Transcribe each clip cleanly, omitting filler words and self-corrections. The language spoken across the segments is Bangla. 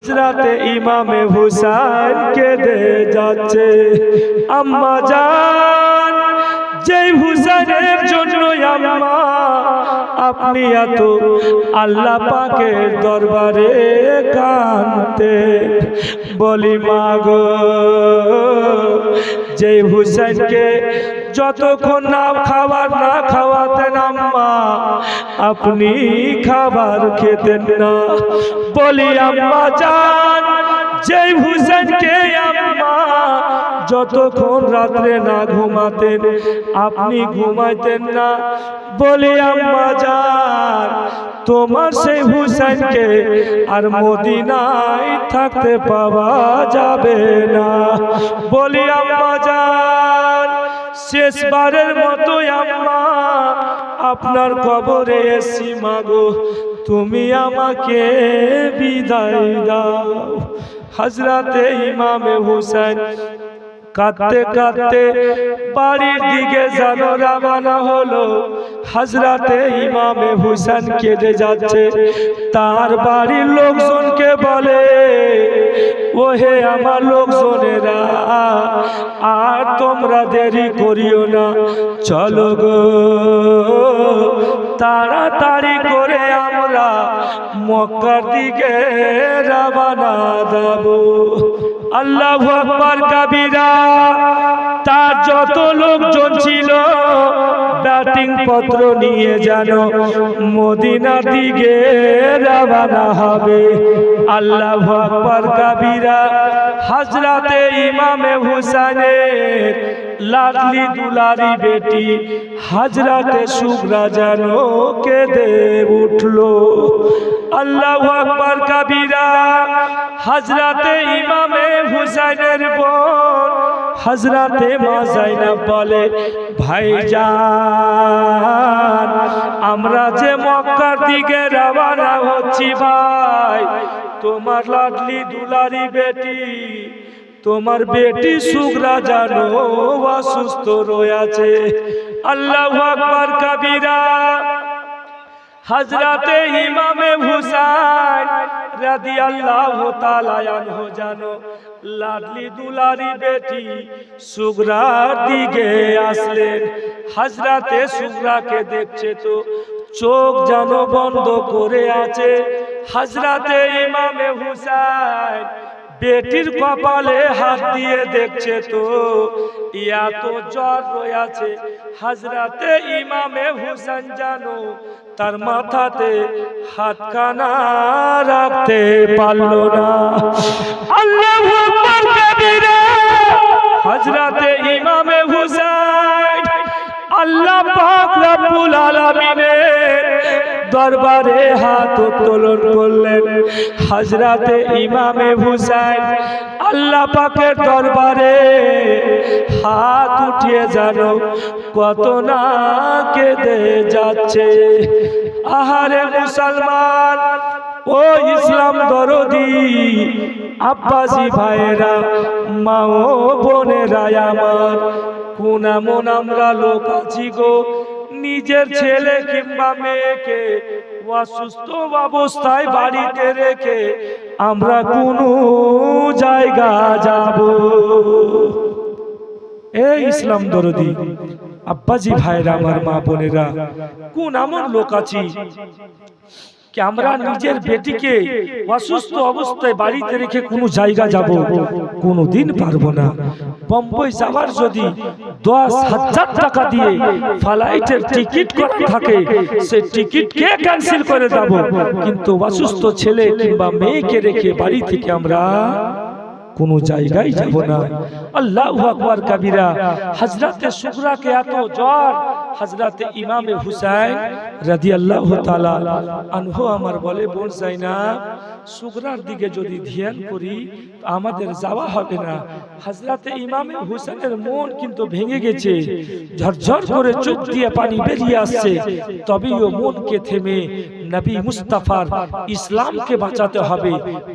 হযরতে ইমামে হুসাইন কেঁদে যাচ্ছে। আম্মা জান, যেই হুসাইনের জন্য আম্মা আপনি এত আল্লাহ পাকের দরবারে কাঁদতে, বলি মা গো, যেই হুসাইনকে যতক্ষণ না খাবার না খাওয়াতেন আম্মা আপনি খাবার খেতেন না। বলি আম্মা জান, যেই হুসাইনকে আম্মা যতক্ষণ রাত্রে না ঘুমাতেন আপনি ঘুমাইতেন না। বলি আম্মা জান, তোমার সেই হুসাইনকে আর মদিনায় থাকতে পাওয়া যাবে না। বলি আম্মা জান, শেষবারের মতো আম্মা আপনার কবরে এসি মাগো, তুমি আমাকে বিদায় দাও। হযরতে ইমামে হুসাইন কাঁদতে কাঁদতে বাড়ির দিকে যেন রওনা হলো। হযরতে ইমামে হুসাইন কেঁদে যাচ্ছে। তার বাড়ির লোকজনকে বলে, ওহে আমার লোকজনেরা, আর তোমরা দেরি করিও না, চলো গো তাড়াতাড়ি করে আমরা মক্কার দিকে রওনা দেব। আল্লাহু আকবার কাবীরা। তার যত লোকজন ছিল ব্যাটিং পত্র নিয়ে যেন মদিনার দিকে রওনা হবে। আল্লাহু আকবার কাবীরা। হযরতে ইমামে হুসাইনের লাডলি দুলারি বেটি হযরতে সুগরা যেন কেঁদে উঠলো। আল্লাহু আকবার কাবীরা। হযরতে ইমামে হুসাইনের বোন হযরতে মা যায়েনব বলে, ভাইজান আমরা যে মক্কার দিকে রওনা হচ্ছি ভাই, তোমার লাডলি দুলারি বেটি, তোমার বেটি সুগরা জানো অসুস্থ রয়েছে। আল্লাহু আকবার কাবীরা। হযরতে ইমামে হুসাইন রাদিয়াল্লাহু তাআলা আনহু জানো লাডলি দুলারি বেটি সুগরার দিকে আসলেন। হযরতে সুগরাকে দেখছে তো চোখ যেন বন্ধ করে আছে। হযরতে ইমামে হুসাইন বেটির কপালে হাত দিয়ে দেখছে তো এত জ্বর রয়েছে। হযরতে ইমামে হুসাইন জানো তার মাথাতে হাতখানা রাখতে পারল না। আল্লাহু আকবার কাবীরা। হযরতে ইমামে হুসাইন আল্লাহ পাক রব্বুল আলামিনের দরবারে হাত উত্তোলন করলেন। হযরতে ইমামে হুসাইন আল্লাহ পাকের দরবারে হাত উঠিয়ে জানো কত না কেঁদে যাচ্ছে। আহারে মুসলমান, ও ইসলাম দরদি আব্বাসী ভাইয়েরা, মা ও বোনেরা আমার, কোন এমন আমরা লোক আছি গো, নিজের ছেলে কিংবা মেয়েকে অসুস্থ অবস্থায় বাড়িতে রেখে আমরা কোন জায়গা যাব? এই ইসলাম দরদি আব্বাজি ভাইরা আমার, মা বোনেরা, কোন এমন লোক আছি কি আমরা নিজের বেটিকে অসুস্থ অবস্থায় বাড়িতে রেখে কোনো জায়গা যাব? কোনোদিন পারবো না। বোম্বাই যাওয়ার যদি 10,000 টাকা দিয়ে ফ্লাইটের টিকিট করা থাকে, সেই টিকিট কে ক্যান্সেল করে দেব, কিন্তু অসুস্থ ছেলে কিংবা মেয়েকে রেখে বাড়ি থেকে আমরা কোনো জায়গায় যাব না। আল্লাহু আকবার কাবীরা। হযরতে সুগরাকে এত জ্বর, হযরতে ইমামে হুসাইন রাদিয়াল্লাহু তাআলা আনহু আমার বলে, বোন যায়েনব সুগরার দিকে যদি ধ্যান করি আমাদের যাওয়া হবে না। হযরতে ইমামে হুসাইনের মন কিন্তু ভেঙে গেছে, ঝরঝর করে চোখ দিয়ে পানি বেরিয়ে আসছে, তবেও মনকে থেমে নবী মুস্তাফার ইসলামকে বাঁচাতে হবে,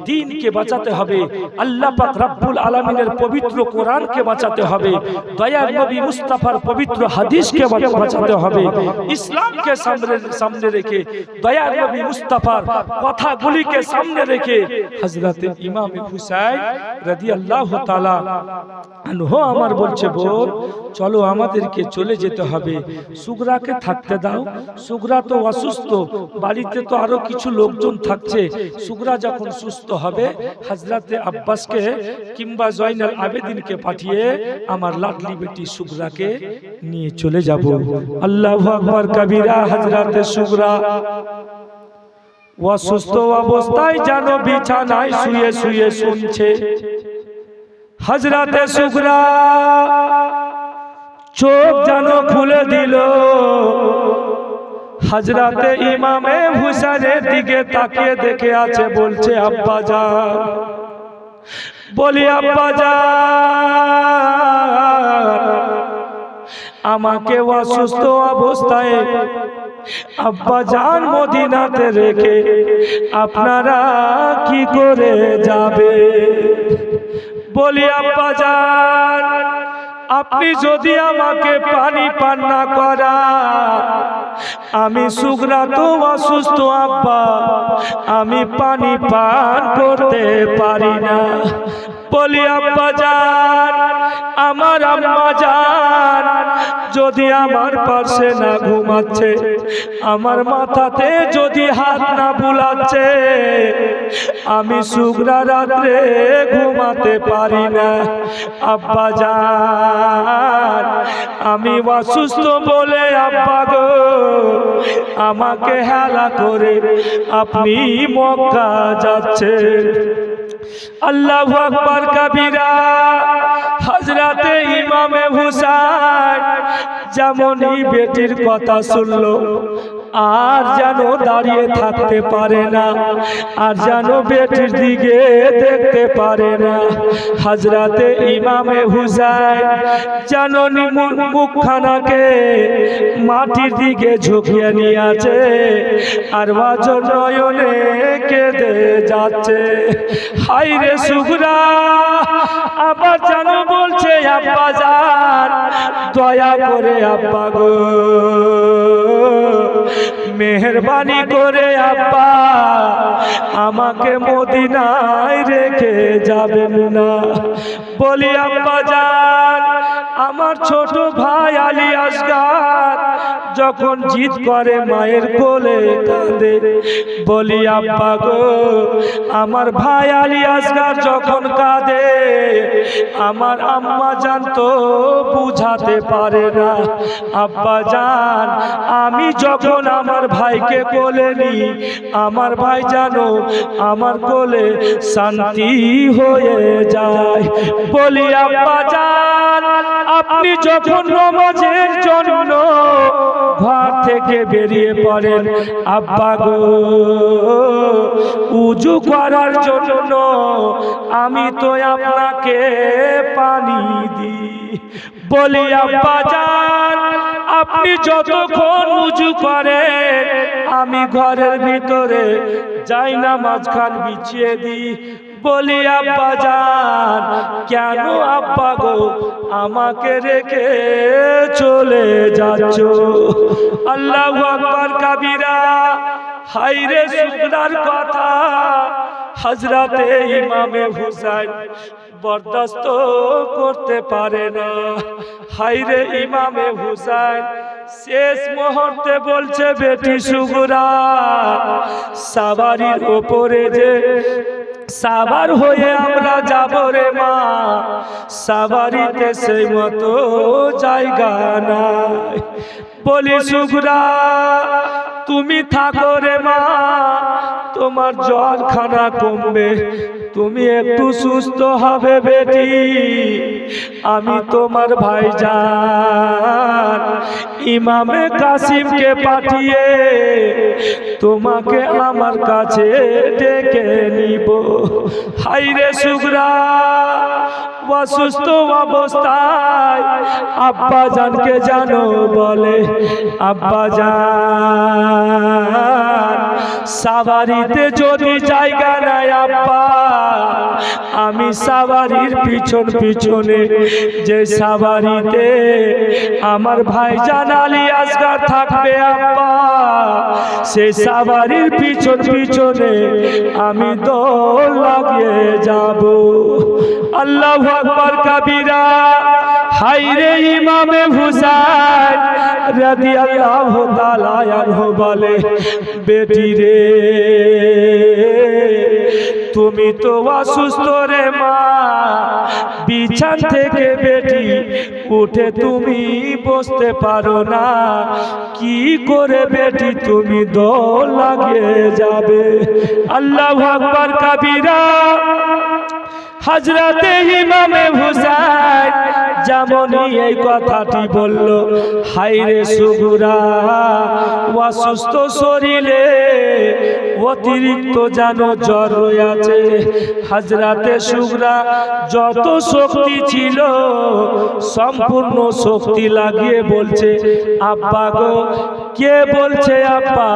দ্বীনকে বাঁচাতে হবে, আল্লাহ পাক রব্বুল আলামিনের পবিত্র কোরআনকে বাঁচাতে হবে, দয়ার নবী মুস্তাফার পবিত্র হাদিসকে বাঁচাতে হবে। ইসলামকে সামনে রেখে, দয়ার নবী মুস্তাফার কথাগুলিকে সামনে রেখে হযরত ইমাম হুসাইন রাদিয়াল্লাহু তাআলা আনহু আমার বলছে, বোন চলো আমাদেরকে চলে যেতে হবে, সুগরাকে থাকতে দাও, সুগরা তো অসুস্থ, বাড়িতে তো আরো কিছু লোকজন থাকছে, সুগরা যখন সুস্থ হবে হযরতে আব্বাসকে কিংবা জয়নাল আবেদিনকে পাঠিয়ে আমার লাডলি বেটি সুগরাকে নিয়ে চলে যাব। আল্লাহু আকবার কবীরা। হযরতে সুগরা অসুস্থ অবস্থায় যেন বিছানায় শুয়ে শুয়ে শুনছে। হযরতে সুগরা চোখ যেন খুলে দিল, হযরতে ইমামে হুসাইনের দিকে তাকিয়ে দেখে আছে, বলছে আব্বা জান। বলি আব্বা জান, আমাকে অসুস্থ অবস্থায় আব্বা জান মদিনাতে রেখে আপনারা কি করে যাবে? বলি আব্বা জান, আপনি যদি আমাকে পানি পান না করা, আমি সুগরা তো অসুস্থ আব্বা, আমি পানি পান করতে পারি না। বলি আব্বা জান, আমার আম্মা জান যদি আমার পাশে না ঘুমাচ্ছে, আমার মাথাতে যদি হাত না বুলাচ্ছে, আমি সুগরা রাত্রে ঘুমাতে পারি না। আব্বা জান, আমি অসুস্থ বলে আব্বা গো আমাকে হেলা করে আপনি মক্কা যাচ্ছেন। আল্লাহু আকবার কবীরা। হযরতে ইমামে হুসাইন যেমনই বেটির কথা শুনলো, আর যেন দাঁড়িয়ে থাকতে পারে না, আর যেন বেটির দিকে দেখতে পারে না। হযরতে ইমামে হুসাইন যেন মুখখানাকে মাটির দিকে ঝুঁকিয়ে নিয়ে আছে, আর ওয়াজর নয়নে কেঁদে যাচ্ছে। হায়রে সুগরা, আবার যেন বলছে আব্বা জান দয়া করে আব্বা গো, মেহেরবানি করে আব্বা আমাকে মদিনায় রেখে যাবেন না। বলি আব্বা জান, আমার ছোট ভাই আলী আসগার যখন জিদ করে মায়ের কোলে কাঁদে। বলি আব্বা গো, আমার ভাই আলী আসগার যখন কাঁদে, আমার আম্মা জান তো বুঝাতে পারে না। আব্বা জান, আমি যখন আমার ভাইকে কোলে নি, আমার ভাই জানো আমার কোলে শান্তি হয়ে যায়। বলি আব্বা জান, আপনি যখন নামাজের জন্য ঘর থেকে বেরিয়ে পড়েন, আব্বা গো উজু করার জন্য আমি তো আপনাকে পানি দিই। বলি আব্বা জান, আপনি যতক্ষণ উজু করেন আমি ঘরের ভিতরে যাই না মাঝখান বিছিয়ে দিই। বলি আব্বা জান, কেন আব্বা গো আমাকে রেখে চলে যাচ্ছ? আল্লাহু আকবার কবীরা। হায়রে সুগরার কথা হযরতে ইমামে হুসাইন বরদাস্ত করতে পারে না। হায়রে ইমামে হুসাইন শেষ মুহূর্তে বলছে, বেটি সুগরা, সাবারির ওপরে যে সাবার হয়ে আমরা যাব রে মা, সাবারিতে সেই মতো জায়গা নাই। বলি সুগরা, তুমি থাকো রে মা, তোমার জ্বরখানা কমবে, তুমি একটু সুস্থ হবে বেটি। আমি তোমার ভাইজান ইমামে কাসিমকে পাঠিয়ে তোমাকে আমার কাছে ডেকে নিব। হায়রে সুগরা, অসুস্থ অবস্থায় আব্বা জানকে জানো বলে, আব্বা জান সাওয়ারিতে যদি জায়গা নাই আব্বা, আমি সাওয়ারির পিছন পিছনে যে সাওয়ারিতে আমার ভাইজান আলী আসগার থাকবে আব্বা, সেই সাওয়ারির পিছন পিছনে আমি দৌড় লাগিয়ে যাব। আল্লাহু আকবার কাবীরা। হায়রে ইমামে হুসাইন রাদিয়াল্লাহু তাআলা আনহু বলে, বেটি রে তুমি তো অসুস্থ রে মা, বিছান থেকে বেটি উঠে তুমি বসতে পারো না, কি করে বেটি তুমি দৌড় লাগিয়ে যাবে। আল্লাহু আকবার কাবীরা। হযরতে ইমামে হুসাইন যেমনই এই কথাটি বলল, হায়রে সুগুরা অসুস্থ শরীরে অতিরিক্ত যেন জ্বর রয়েছে। হযরতে সুগরা যত শক্তি ছিল সম্পূর্ণ শক্তি লাগিয়ে বলছে, আব্বা গো, কে বলছে আব্বা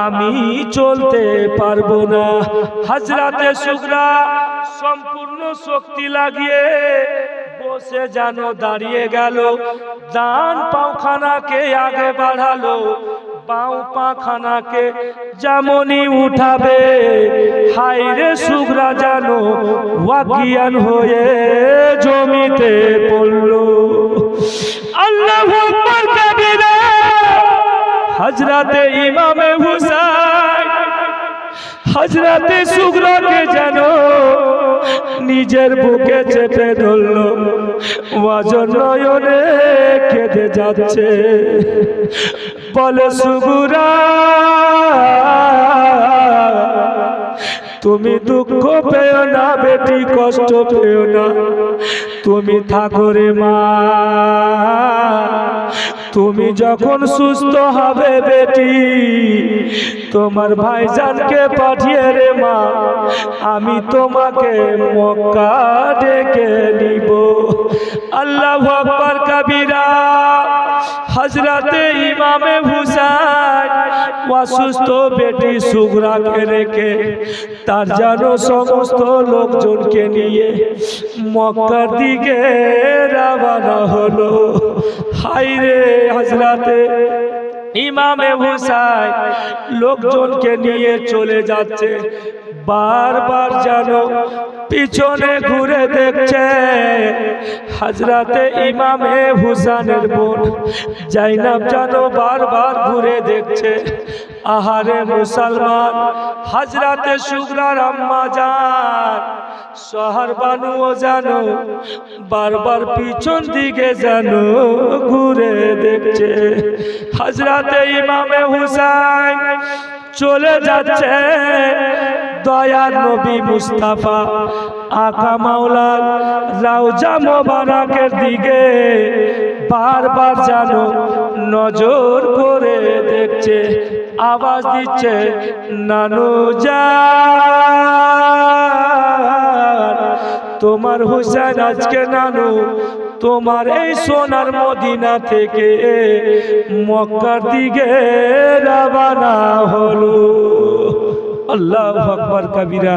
আমি চলতে পারবো না। হযরতে সুগরা সম্পূর্ণ শক্তি লাগিয়ে বসে যেন দাঁড়িয়ে গেল, ডান পাখানাকে আগে বাড়ালো, বাম পাখানাকে যেমনই উঠাবে, হায়রে সুগরা যেন অজ্ঞান হয়ে জমিতে পড়ল। আল্লাহু আকবার কাবীরা। হযরতে ইমামে হুসাইন হযরতে সুগরাকে যেন নিজের বুকে চেপে ধরল, নয়নে কেঁদে যাচ্ছে, বলে সুগুরা তুমি দুঃখ পেও না বেটি, কষ্ট পেও না, তুমি থাকো রে মা, তুমি যখন সুস্থ হবে বেটি তোমার ভাইজানকে পাঠিয়ে রে মা, আমি তোমাকে মক্কা ডেকে নিব। আল্লাহু আকবার কাবীরা। হযরতে ইমামে হুসাইন অসুস্থ বেটি সুগরাকে রেখে তার যেন সমস্ত লোকজনকে নিয়ে মক্কার দিকে রওনা হলো। হায়রে হযরতে ইমামে হুসাইন লোকজনকে নিয়ে চলে যাচ্ছে, বারবার যেন পিছনে ঘুরে দেখছে। হযরতে ইমামে হুসাইনের বোন জাইনাব যেন বারবার ঘুরে দেখছে। আহারে মুসলমান, হযরতে সুগরার আম্মা জান শহর বানুও জানো বারবার পিছন দিকে যেন ঘুরে দেখছে। হযরতে ইমামে হুসাইন চলে যাচ্ছে দয়ার নবী মুস্তাফা আকা মাওলার রওজা মোবারকের দিকে, বারবার যেন নজর করে দেখছে, আওয়াজ দিচ্ছে নানু জান তোমার হুসাইন আজকে নানু তোমার এই সোনার মদিনা থেকে মক্কার দিকে রওনা হলো। আল্লাহু আকবার কাবীরা।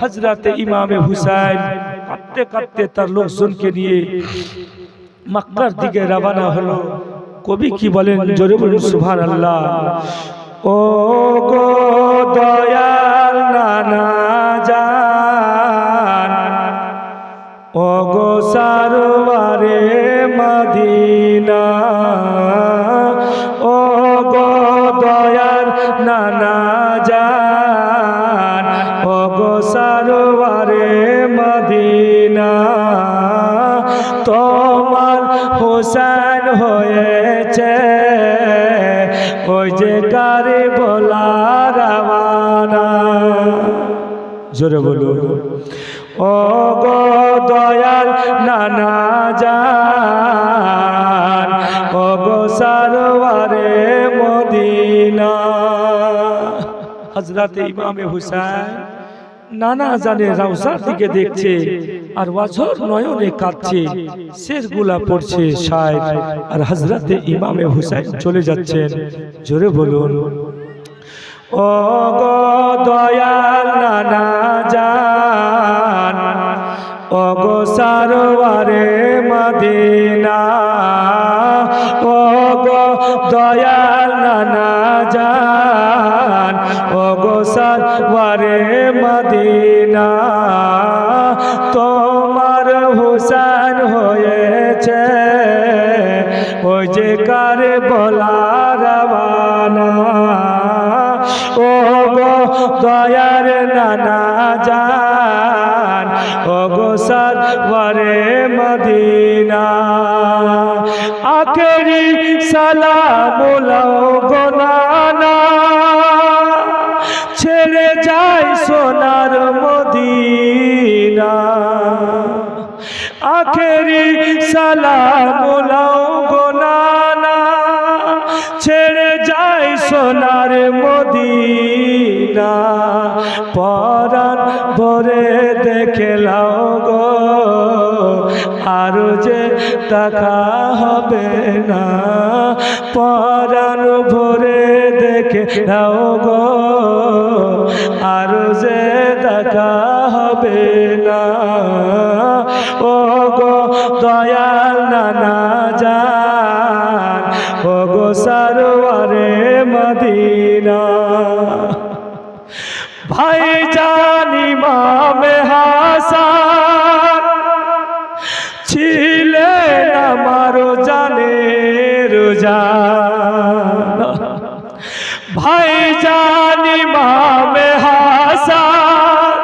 হযরতে ইমামে হুসাইন কাঁদতে কাঁদতে তার লোকজনকে নিয়ে মক্কার দিকে রওনা হলো। কবি কি বলেন, জোরে বলুন সুবহানাল্লাহ। ও গো দয়াল নানা জান, ও গো সারওয়ারে মদিনা, ও গো দয়াল নানা জান, ও গো সারওয়ারে মদিনা, তোমার হুসাইন হয়েছে ওই যে কারবালা রওনা। জোরে বলুন। ও গো দয়াল নানা জান, ও গো সারওয়ারে মদিনা। হযরতে ইমামে হুসাইন নানা জানে রওজার দিকে দেখছে আর ওয়াজর নয়নে কাঁদছে, শেরগুলা পড়ছে শায়দ, আর হযরতে ইমামে হুসাইন চলে যাচ্ছেন। জোরে বলুন। ও ও গো দয়াল নানা জান, ও গো সারওয়ারে মদিনা, ও গো দয়াল নানা জান, ও গো সারওয়ারে মদিনা, তোমার হুসেন হয়েছে ওই যে কারবালা রওয়ানা। ও গো দয়ার নানা জান, ও গো সারওয়ারে মদিনা, আখেরি সালাম লাও গো নানা, ছেড়ে যায় সোনার মদিনা, আখেরি সালাম লাও গো নানা, ছেড়ে যায় সোনার মদিনা, পরাণ ভরে দেখে লাও গো, আরো যে দেখা হবে না, পরাণ ভরে দেখে লাও গো, আরো যে দেখা হবে না। ও গো দয়াল নানা জান, ও গো সারওয়ারে মদিনা, ভাইজান ইমামে হাসান ছিলেন আমার জানের জান, ভাইজান ইমামে হাসান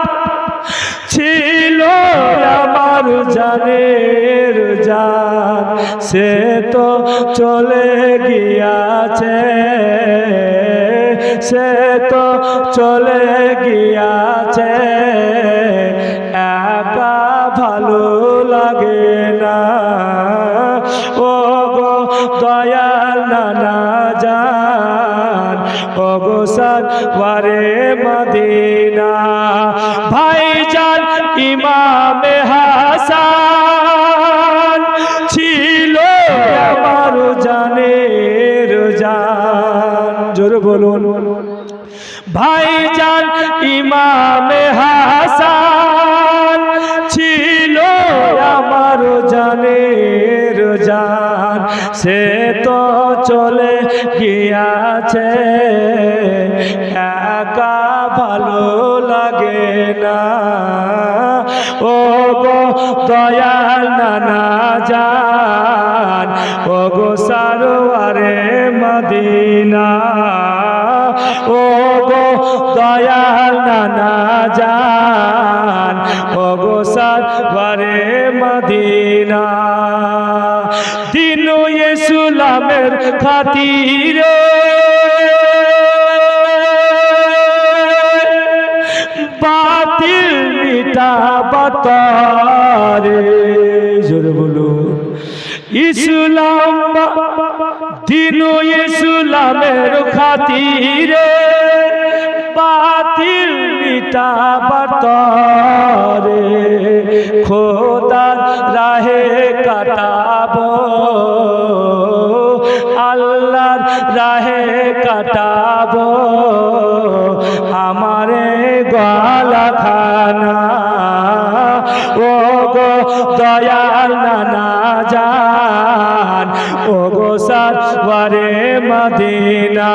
ছিল আমার জানের জান, সে তো চলে গিয়াছে, সে তো চলে গিয়াছে, একা ভালো লাগে না। ও গো দয়াল নানা জান, ও গো সারওয়ারে মদিনা, ভাইজান ইমামে হাসান ছিল আমার জানের জান। জোরে বলুন, ভাইজান ইমামে হাসান ছিল আমার জানের জান, সে তো চলে গিয়াছে, একা ভালো লাগে না। ও গো দয়াল নানা জান, ও গো সারওয়ারে মদিনা, ও গো দয়াল নানা জান, ও গো সারওয়ারে মদিনা, দিন ইসলামের খাতিরে বাতিল মিটাবতারে। জোরে বলুন, ইসলাম দিন ইসলামের খাতিরে বাতিল মিটাবতারে, খোদার রাহে কাটাবো, আল্লাহর রাহে কাটাবো আমারে গলা খানা। ও গো দয়াল নানা জান, ও গো সারওয়ারে মদিনা,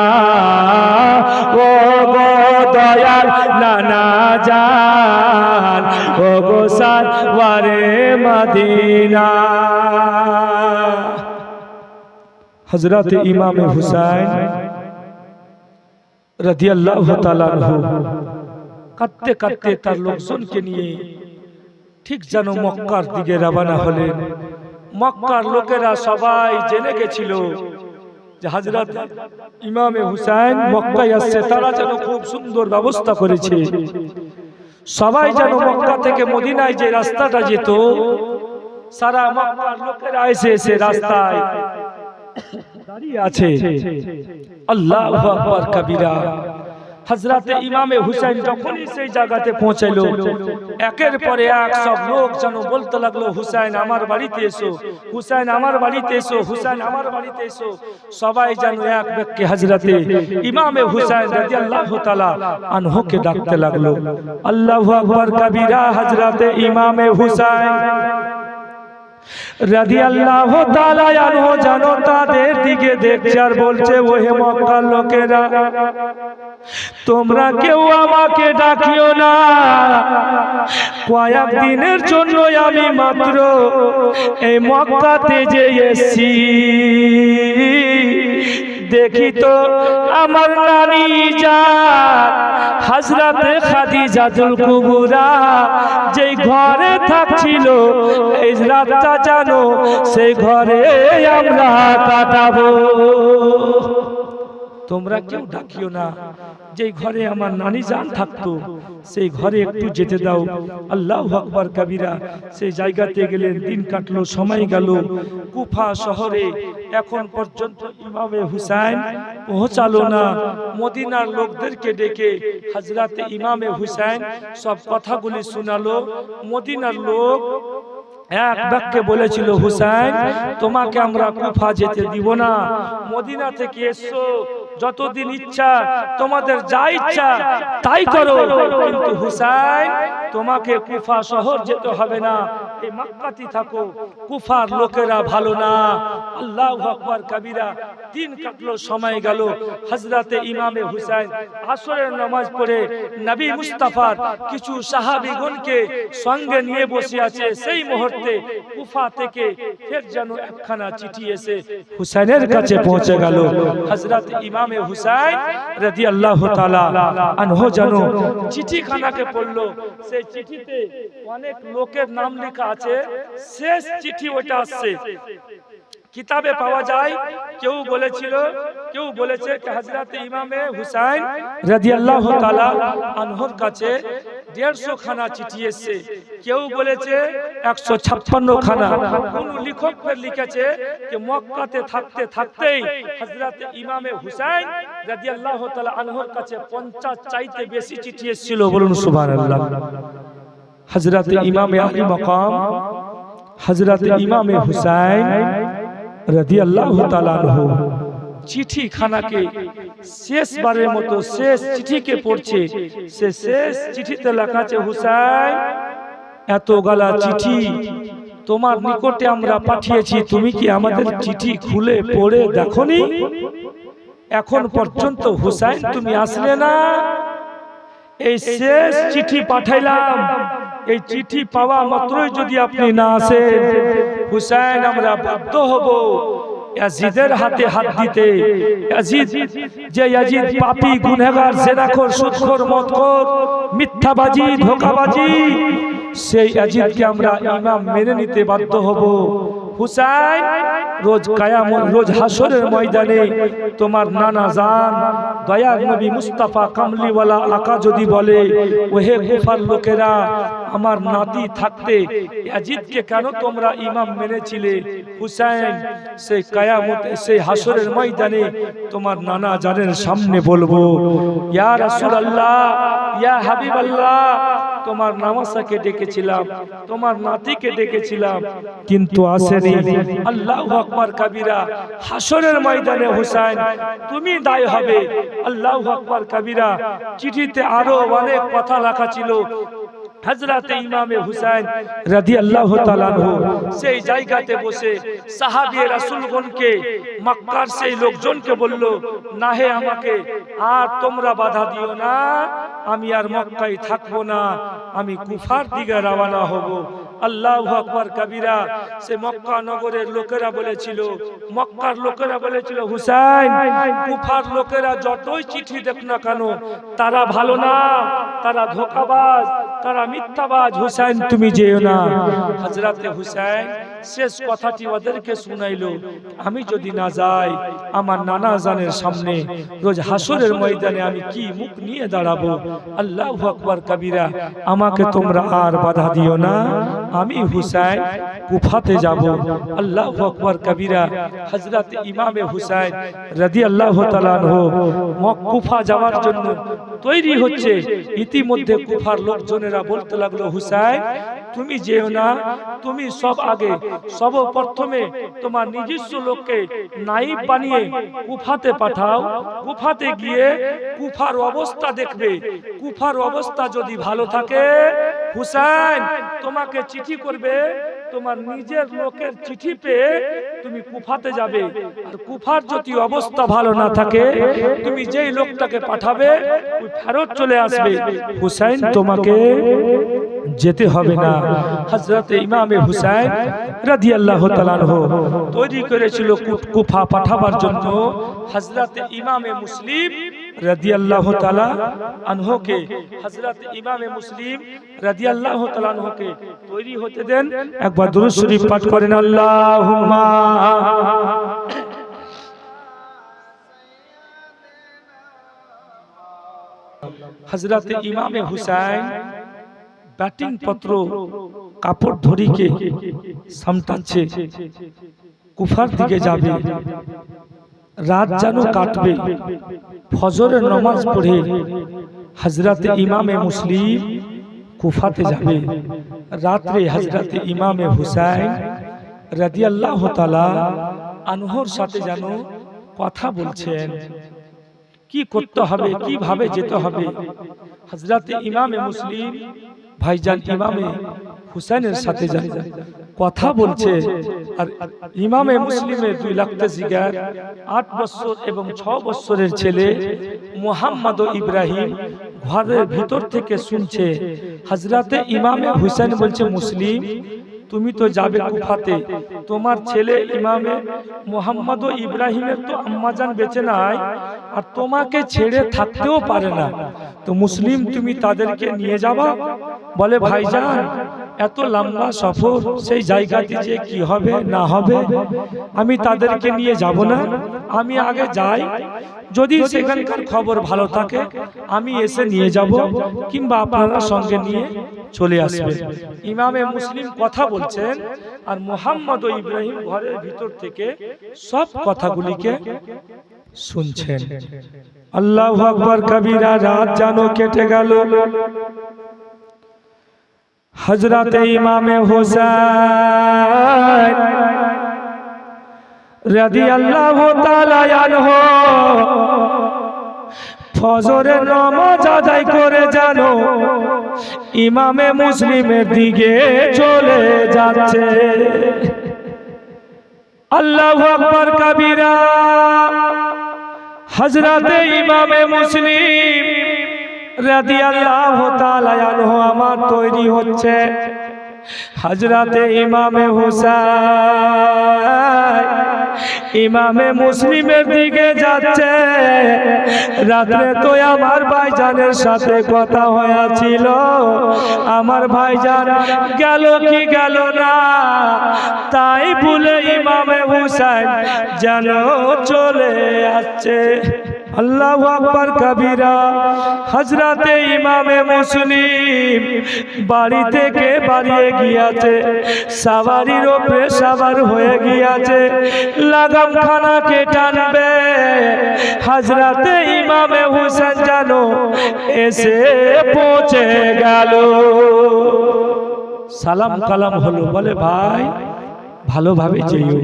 ও গো দয়াল নানা জান, ও গো সারওয়ারে মদিনা। হযরত ইমাম হুসাইন রাদিয়াল্লাহু তাআলা আনহু কাঁদতে কাঁদতে তার লোকজনকে নিয়ে ঠিক যেন মক্কার দিকে রওনা হলেন। মক্কার লোকেরা সবাই জেনে গেছিল যে হযরত ইমাম হুসাইন মক্কায় আসছে, তারা যেন খুব সুন্দর ব্যবস্থা করেছে। সবাই যেন মক্কা থেকে মদিনায় যে রাস্তাটা যেত, সারা মক্কার লোকেরা এসে এসে রাস্তায় দাঁড়িয়ে আছে। আল্লাহু আকবার কবীরা। হযরতে ইমামে হুসাইন যখনই সেই জায়গাতে পৌঁছাইলো, একের পরে এক সব লোক যেন বলতে লাগলো, হুসাইন আমার বাড়িতে এসো, হুসাইন আমার বাড়িতে এসো, হুসাইন আমার বাড়িতে এসো। সবাই যেন এক বাক্যে হযরতে ইমামে হুসাইন রাদিয়াল্লাহু তাআলা আনহুকে ডাকতে লাগলো। আল্লাহু আকবার কবীরা। হযরতে ইমামে হুসাইন রাদিয়াল্লাহু তাআলা আনহু জানো তাদের দিকে দেখছে আর বলছে, ওহে মক্কার লোকেরা, তোমরা কেউ আমাকে ডাকিও না, কয়েক দিনের জন্য আমি মাত্র এই মক্কাতে যে এসেছি, দেখি তো আমার নানি জান হযরতে খাদিজাতুল কুবরা যেই ঘরে থাকছিল, এই রাতটা জানো সেই ঘরে আমরা কাটাবো। তোমরা কেউ ডাকিও না, যেই ঘরে আমার নানি জান থাকতো সেই ঘরে একটু যেতে দাও। আল্লাহু আকবার কবীরা। সেই জায়গাতে গেলেন, দিন কাটলো, সময় গেল। কুফা শহরে এখন পর্যন্ত ইমামে হুসাইন পৌঁছালো না। মদিনার লোকদেরকে ডেকে হযরতে ইমামে হুসাইন সব কথাগুলি শোনালো। মদিনার লোক এক বাক্যে বলেছিল, হুসাইন তোমাকে আমরা কুফা যেতে দিব না, মদিনা থেকে এসো, যতদিন ইচ্ছা তোমাদের যা ইচ্ছা তাই করো, কিন্তু হুসাইন তোমাকে কুফা শহর যেতে হবে না, এই মক্কাতেই থাকো, কুফার লোকেরা ভালো না। আল্লাহু আকবার কবীরা। দিন কাটলো, সময় গেল। হযরতে ইমামে হুসাইন আসরের নামাজ পড়ে নবী মুস্তাফার কিছু সাহাবীগণকে সঙ্গে নিয়ে বসে আছে। সেই মুহূর্তে কুফা থেকে ফের যেন একখানা চিঠি এসে হুসাইনের কাছে পৌঁছে গেল। হযরত ইমামে হুসাইন রাদিয়াল্লাহু তাআলা আনহু যেন চিঠিখানাকে পড়লো। সেই চিঠিতে অনেক লোকের নাম লেখা আছে। শেষ চিঠি ওটা আসছে, কিতাবে পাওয়া যায়। কেউ বলেছিল, কেউ বলেছে যে হযরতে ইমামে হুসাইন রাদিয়াল্লাহু তাআলা আনহুর কাছে 150 খানা চিঠি এসেছে, কেউ বলেছে 156 খানা। কোন লেখক ফের লিখেছে যে মক্কাতে থাকতে থাকতেই হযরতে ইমামে হুসাইন রাদিয়াল্লাহু তাআলা আনহুর কাছে 50 চাইতে বেশি চিঠি এসেছিল। বলুন সুবহানাল্লাহ। হযরতে ইমামে আলী মাকাম হযরতে ইমামে হুসাইন রাদিয়াল্লাহু তাআলা আনহু চিঠি খানাকে শেষবারের মতো শেষ চিঠিকে পড়ছে। সে শেষ চিঠিতে লেখা আছে, হুসাইন এত গালা চিঠি তোমার নিকটে আমরা পাঠিয়েছি, তুমি কি আমাদের চিঠি খুলে পড়ে দেখোনি? এখন পর্যন্ত হুসাইন তুমি আসলে না। এই শেষ চিঠি পাঠাইলাম, এই চিঠি পাওয়া মাত্রই যদি আপনি না আসেন, হুসাইন আমরা বাধ্য হব ইয়াজিদের হাতে হাত দিতে। ইয়াজিদ যে ইয়াজিদ পাপী, গুনাহগার, জিনাখোর, সুদখোর, মদখোর, মিথ্যাবাজি, ধোঁকাবাজি, সেই ইয়াজিদকে আমরা ইমাম মেনে নিতে বাধ্য হব। হুসাইন রোজ কিয়ামত, রোজ হাসরের ময়দানে তোমার নানা জান দয়ার নবী মুস্তাফা কামলিওয়ালা আকা যদি বলে, ওহে কুফার লোকেরা, আমার নাতি থাকতে ইয়াজিদকে কেন তোমরা ইমাম মেনেছিলে? হুসাইন সেই কিয়ামত, সেই হাসরের ময়দানে তোমার নানা জানের সামনে বলবো, ইয়া রাসূলুল্লাহ, ইয়া হাবিবাল্লাহ, তোমার নামাসাকে ডেকেছিলাম, তোমার নাতিকে ডেকেছিলাম, কিন্তু আসেনি। আল্লাহু আকবার কবীরা। হাসরের ময়দানে হুসাইন তুমি দায়ী হবে। আল্লাহু আকবার কবীরা। চিঠিতে আরো অনেক কথা লেখা ছিল। হযরতে ইমামে হুসাইন রাদিয়াল্লাহু তাআলা আনহু সেই জায়গাতে বসে সাহাবী রাসূলগণকে, মক্কার সেই লোকজনকে বলল, না হে আমাকে আর তোমরা বাধা দিও না, আমি আর মক্কায় থাকবো না, আমি কুফার দিকে রওনা হব। আল্লাহু আকবার কবীরা। সে মক্কা নগরের লোকেরা বলেছিল, মক্কার লোকেরা বলেছিল, হুসাইন কুফার লোকেরা যতই চিঠি দেখ না কেন, তারা ভালো না, তারা ধোঁকাবাজ, তারা মিথ্যাবাজ, হুসাইন তুমি যেও না। হযরতে হুসাইন শেষ কথাটি ওদেরকে শুনাইলো, আমি যদি না যাই আমার নানা জানের সামনে রোজ হাসরের ময়দানে আমি কি মুখ নিয়ে দাঁড়াবো। আল্লাহু আকবার কবীরা, আমাকে তোমরা আর বাধা দিও না, আমি হুসাইন কুফাতে যাব। আল্লাহু আকবার কবীরা। হযরত ইমামে হুসাইন রাদিয়াল্লাহু তাআলা আনহু কুফা যাওয়ার জন্য তৈরি হচ্ছে। ইতিমধ্যে কুফার লোকজনেরা বলতে লাগলো, হুসাইন তুমি যেও না, তুমি সব আগে সর্বপ্রথমে তোমার নিজস্ব লোককে নায়েব বানিয়ে কুফাতে পাঠাও। কুফাতে গিয়ে কুফার অবস্থা দেখবে, কুফার অবস্থা যদি ভালো থাকে হুসাইন তোমাকে চিঠি করবে, তোমার নিজের লোকের চিঠি পেয়ে তুমি কুফাতে যাবে। আর কুফার যদি অবস্থা ভালো না থাকে তুমি যেই লোকটাকে পাঠাবে ওই ফেরত চলে আসবে, হুসাইন তোমাকে যেতে হবে না। হযরত ইমামে হুসাইন রাদিয়াল্লাহু তাআলা আনহু তৈরি করেছিল কুফা পাঠাবার জন্য। হযরত ইমামে মুসলিম রাদিয়াল্লাহু তাআলা আনহুকে, হযরত ইমামে মুসলিম রাদিয়াল্লাহু তাআলা আনহুকে তৈরি হতে দেন। একবার দুরূদ শরীফ পাঠ করেন, আল্লাহুম্মা হযরত ইমামে হুসাইন ব্যাটিং পত্র কাপড় ধরিকে সামটাচ্ছে, কুফার দিকে যাবে। রাত যেন কাটবে, ফজরের নামাজ পড়ে হযরত ইমামে মুসলিম কুফাতে যাবে। রাত্রে হযরত ইমামে হুসাইন রাদিয়াল্লাহু তাআলা আনহুর সাথে যেন কথা বলছেন, কি করতে হবে, কিভাবে যেতে হবে। হযরত ইমামে মুসলিম ভাইজান ইমামে হুসাইনের সাথে যেন কথা বলছে। আর ইমামে মুসলিমের 2 লাখ জিগার 8 বছর এবং 6 বছরের ছেলে মুহাম্মদ ও ইব্রাহিম ঘরের ভিতর থেকে শুনছে। হযরতে ইমামে হুসাইন বলছে, মুসলিম তুমি তো যাবে কুফাতে, তোমার ছেলে ইমামে মুহাম্মদ ও ইব্রাহিমের তো আম্মাজান বেঁচে নাই, আর তোমাকে ছেড়ে থাকতেও পারে না, তো মুসলিম তুমি তাদেরকে নিয়ে যাবা? বলে ভাইজান এত লম্বা সফর, সেই জায়গাতে যে কি হবে না হবে আমি তাদেরকে নিয়ে যাব না, আমি আগে যাই, যদি সেখানকার খবর ভালো থাকে আমি এসে নিয়ে যাব, কিংবা আপনারা সঙ্গে নিয়ে চলে আসবেন। ইমামে মুসলিম কথা বলছেন আর মুহাম্মদ ও ইব্রাহিম ঘরের ভিতর থেকে সব কথাগুলিকে শুনছেন। আল্লাহু আকবার কবীরা। রাত জানো কেটে গেল। হযরতে ইমামে হুসাইন রাদিয়াল্লাহু তাআলা আনহু ফজরের নামাজ আদায় করে জানো ইমামে মুসলিমের দিকে চলে যাচ্ছে। আল্লাহু আকবার কবীরা। হযরতে ইমামে মুসলিম রাদিয়াল্লাহু তাআলা আনহু আমার তৈরি হচ্ছে। হযরতে ইমামে হুসাইন ইমামে মুসলিমের দিকে যাচ্ছে। রাতে তো আমার ভাইজানের সাথে কথা হয়েছিল, আমার ভাইজান গেল কি গেল না, তাই বলে ইমামে হুসাইন যেন চলে আসছে। আল্লাহু আকবার কবীরা। হযরতে ইমামে মুসলিম বাড়ি থেকে বাড়িয়ে গিয়েছে, সাওয়ারির উপরে সাওয়ার হয়ে গিয়েছে, লাগাম খানাকে টানবে। হযরতে ইমামে হুসাইন যেন এসে পৌঁছে গেল। সালাম কালাম হলো, বলে ভাই ভালোভাবে যেও।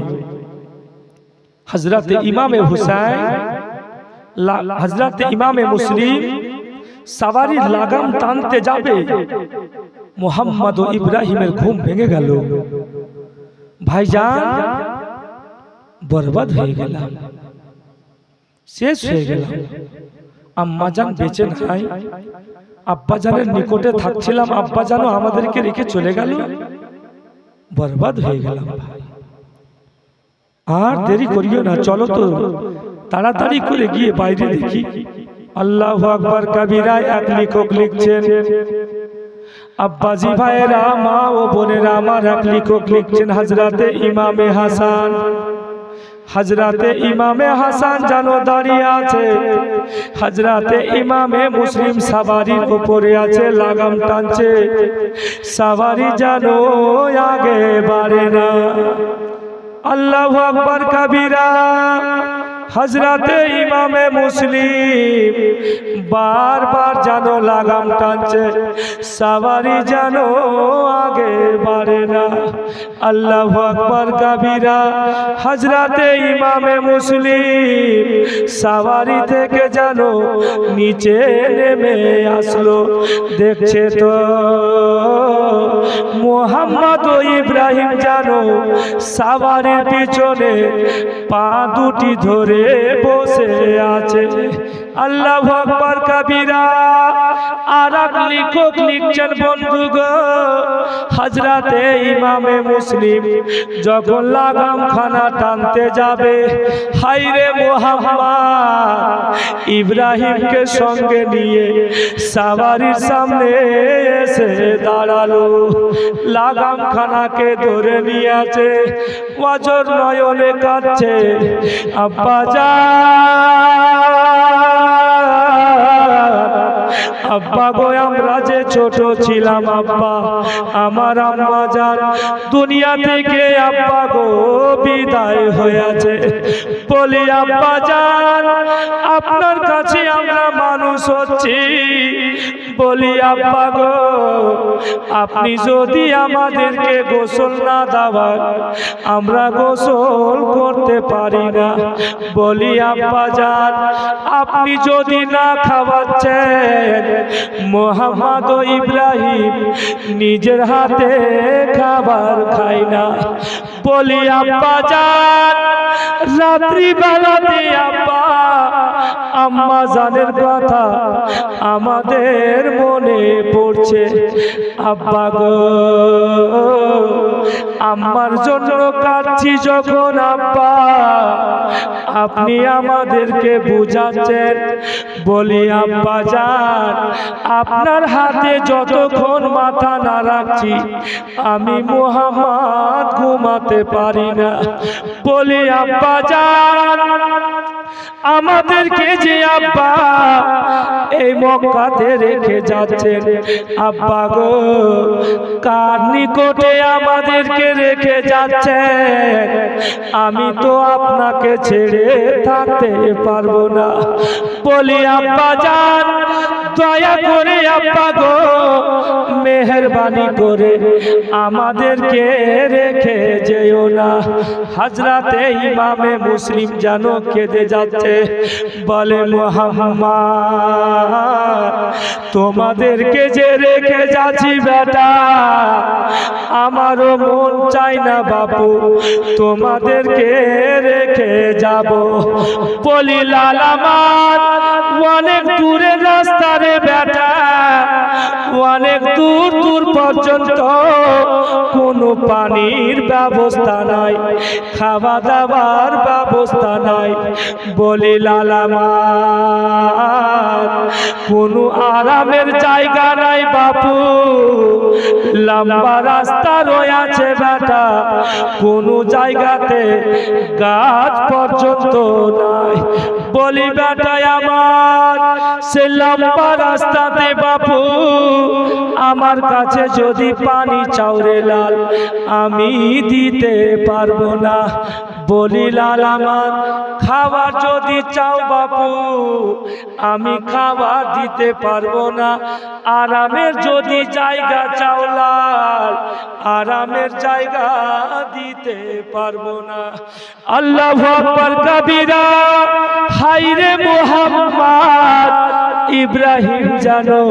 হযরতে ইমামে হুসাইন হযরতে ইমামে মুসলিম সাওয়ারির লাগাম টানতে যাবে, মুহাম্মদ ও ইব্রাহিমের ঘুম ভেঙে গেল। ভাইজান বরবাদ হয়ে গেলাম, শেষ হয়ে গেলাম, আম্মাজান বেঁচে নাই, আব্বাজানের নিকটে থাকছিলাম, আব্বাজানও আমাদেরকে রেখে চলে গেল, বরবাদ হয়ে গেলাম। ভাই আর দেরি করিও না, চলো তো তাড়াতাড়ি করে গিয়ে বাইরে দেখি। আল্লাহু আকবার কবীরা। এক লেখক লিখছেন আব্বাজি ভাইরা, মা ও বোনেরা আমার, এক লেখক লিখছেন হযরতে ইমামে হাসান। হযরতে ইমামে হাসান জানো দাঁড়িয়ে আছে, হযরতে ইমামে মুসলিম সাওয়ারির উপরে আছে, লাগাম টানছে, সাওয়ারি জানো আগে বাড়ে না। আল্লাহু আকবার কবীরা। হযরতে ইমামে মুসলিম বারবার জানো লাগাম টানছে, সাওয়ারি জানো আগে বাড়ে না। আল্লাহু আকবার কবীরা। হযরতে ইমামে মুসলিম সাওয়ারি থেকে জানো নিচে নেমে আসলো, দেখছে তো মুহাম্মদ ও ইব্রাহিম জানো সাওয়ারির পিছনে পা দুটি ধরে বসে আছে। আল্লাহু আকবার কবীরা। আর এক লেখক লিখছেন বন্ধুগণ, হযরতে ইমামে মুসলিম যখন লাগাম খানা টানতে যাবে, হায়রে মুহাম্মদ ইব্রাহিমকে সঙ্গে নিয়ে সাওয়ারির সামনে এসে দাঁড়ালো, লাগাম খানাকে ধরে নিয়েছে, ওয়াজর নয়নে কাঁদছে, আব্বা আব্বা গো আমরা যে ছোট ছিলাম আব্বা, আমার আম্মা জান দুনিয়া থেকে আব্বা গো বিদায় হয়েছে। বলি আব্বা জান আপনার কাছে আমরা মানুষ হচ্ছি, বলি আব্বা গো আপনি যদি আমাদেরকে গোসল না দেওয়ান আমরা গোসল করতে পারি না। বলি আব্বা জান আপনি যদি না খাওয়াচ্ছেন মুহাম্মদ ও ইব্রাহিম নিজের হাতে খাবার খায় না। বলি আব্বা জান রাত্রি বেলাতে আব্বা আম্মা জানের কথা আমাদের মনে পড়ছে, আব্বা গো আম্মার জন্য কাঁদছি যখন আব্বা আপনি আমাদেরকে বুঝাচ্ছেন। বলি আব্বা জান আপনার হাতে যতক্ষণ মাথা না রাখছি আমি মুহাম্মদ ঘুমাতে পারি না। বলি আব্বা জান আমাদেরকে যে আব্বা এই মক্কাতে রেখে যাচ্ছেন আব্বা গো কার নিকটে আমাদেরকে রেখে যাচ্ছেন, আমি তো আপনাকে ছেড়ে থাকতে পারবো না। বলি আব্বা জান দয়া করে আব্বা গো মেহেরবানি করে আমাদেরকে রেখে যেও না। হযরতে ইমামে মুসলিম জানো কেঁদে যাচ্ছে, বলে মুহাম্মদ তোমাদেরকে যে রেখে যাচ্ছি বেটা আমারও মন চাই না বাপু তোমাদেরকে রেখে যাব। বলি লাল আমার অনেক দূরের রাস্তা রে বেটা, অনেক দূর দূর পর্যন্ত কোনো পানির ব্যবস্থা নাই, খাওয়া দাওয়ার ব্যবস্থা নাই। বলি লাল আমার কোনো আরামের জায়গা নাই বাপু, লম্বা রাস্তা রয়েছে বেটা, কোনো জায়গাতে গাছ পর্যন্ত নাই। বলি বেটা আমার সে লম্বা রাস্তাতে বাপু আমার কাছে যদি পানি চাওরে লাল আমি দিতে পারবো না। বলি লাল আমার খাবার যদি চাও বাপু আমি খাবার দিতে পারবো না। আরামের যদি জায়গা চাও লাল আরামের জায়গা দিতে পারবো না। আল্লাহু আকবার কবীরা। হায়রে মুহাম্মদ ইব্রাহিম জানো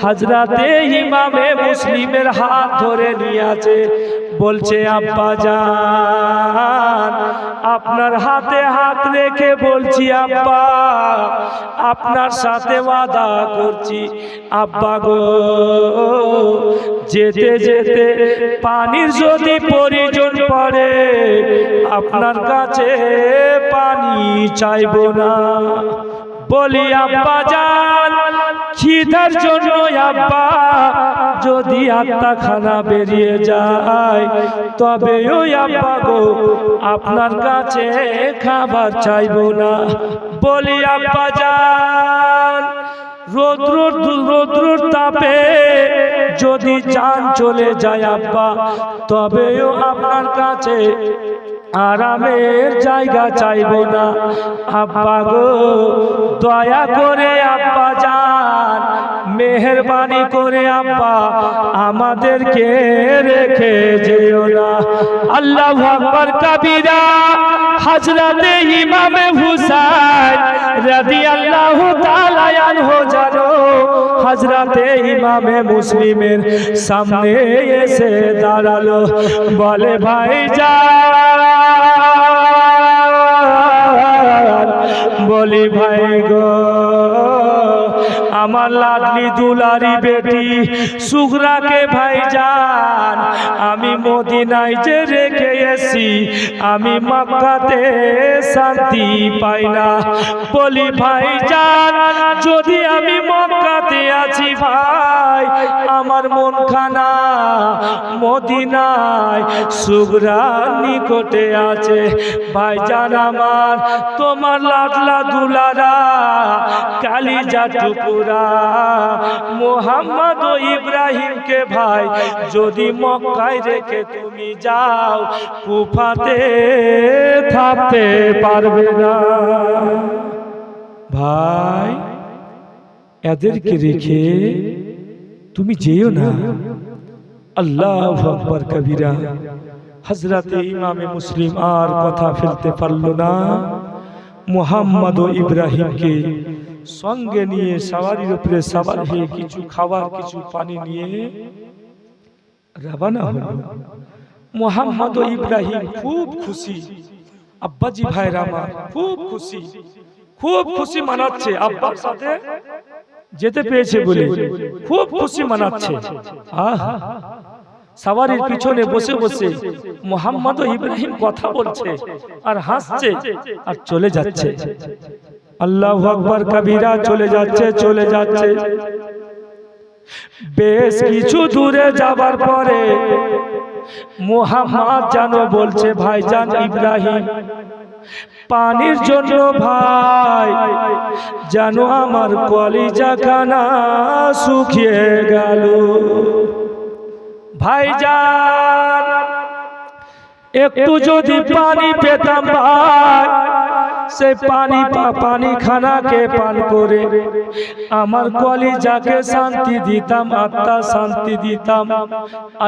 হযরতে ইমামে মুসলিমের হাত ধরে নিয়েছে, বলছে আব্বা জান আপনার হাতে হাত রেখে বলছি আব্বা আপনার সাথে ওয়াদা করছি আব্বা গো যেতে যেতে পানির যদি প্রয়োজন পড়ে আপনার কাছে পানি চাইবো না। বলি আব্বা জান খিদার জন্য আব্বা যদি আত্মা খানা বেরিয়ে যায়, তবে ওই আব্বা গো আপনার কাছে খাবার চাইবো না। বলি আব্বা যান, রৌদ্রর তাপে যদি জান চলে যায় আব্বা, তবেও আপনার কাছে আরামের জায়গা চাইবো না। আব্বা গো দয়া করে আব্বা যান, মেহেরবানি করে আব্বা আমাদেরকে রেখে যেও না। আল্লাহু আকবার কাবীরা। হযরতে ইমামে হুসাইন রাদিয়াল্লাহু তাআলা আনহু জানো হযরতে ইমামে মুসলিমের সামনে এসে দাঁড়ালো, বলে ভাইজান, বলি ভাই গো আমার লাডলি দুলারি বেটি সুগরাকে ভাইজান আমি মদিনায় যে রেখে এসি, আমি মক্কাতে শান্তি পাই না। বলি ভাইজান যদি আমি মক্কাতে আছি ভাই, আমার মন খানা মদিনায় সুগরার নিকটে আছে। ভাইজান আমার তোমার লাডলা দুলারা কালিজা টুকুরা মোহাম্মদ ও ইব্রাহিমকে ভাই যদি মক্কায় রেখে তুমি যাও, কুফাতে থাকতে পারবে না। ভাই এদেরকে রেখে তুমি যেও না। আল্লাহু আকবার কবীরা। হযরতে ইমামে মুসলিম আর কথা ফেলতে পারল না। মুহাম্মদ ও ইব্রাহিমকে সঙ্গে নিয়ে সওয়ারির উপরে সওয়ার হয়ে কিছু খাবার কিছু পানি নিয়ে রওনা হলো। মুহাম্মদ ও ইব্রাহিম খুব খুশি। আব্বাজি ভাইরা আমার খুব খুশি মানাচ্ছে, আব্বার সাথে যেতে পেয়েছে বলে খুব খুশি মানাচ্ছে। আহা, সওয়ারির পিছনে বসে বসে মুহাম্মদ ও ইব্রাহিম কথা বলছে আর হাসছে আর চলে যাচ্ছে। আল্লাহু আকবার কবীরা। চলে যাচ্ছে। বেশ কিছু দূরে যাবার পরে মুহাম্মদ জানো বলছে, ভাইজান ইব্রাহিম পানির জন্য ভাই জানো আমার কলিজা খানা শুকিয়ে গেল। ভাইজান একটু যদি পানি পেতাম ভাই, সে পানি খানাকে পান করে আমার কলিজাকে শান্তি দিতাম, আত্মা শান্তি দিতাম।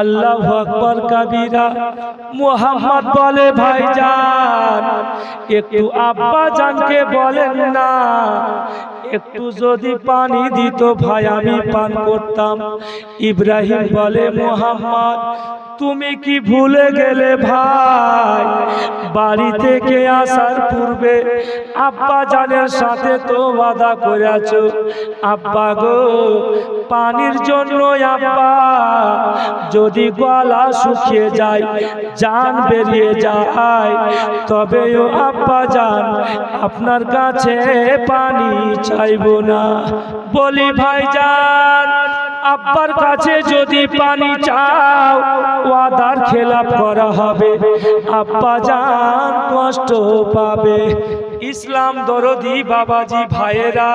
আল্লাহু আকবার কবীরা। মুহাম্মদ বলে ভাইজান একটু আব্বা জানকে বলেন না, একটু যদি পানি দিত ভাই আমি পান করতাম। ইব্রাহিম বলে মুহাম্মদ তুমি কি ভুলে গেলে ভাই, বাড়ি থেকে আসার পূর্বে আব্বা জানের সাথে তো ওয়াদা করেছো, আব্বা গো পানির জন্য আব্বা যদি গলা শুকিয়ে যায় জান বেরিয়ে যায়, তবেও আব্বা জান আপনার কাছে পানি চাইবো না। বলি ভাইজান আব্বার কাছে যদি পানি চাও ওয়াদার খেলাপ করা হবে, আব্বা জান কষ্ট পাবে। ইসলাম দরদি বাবাজি ভাইয়েরা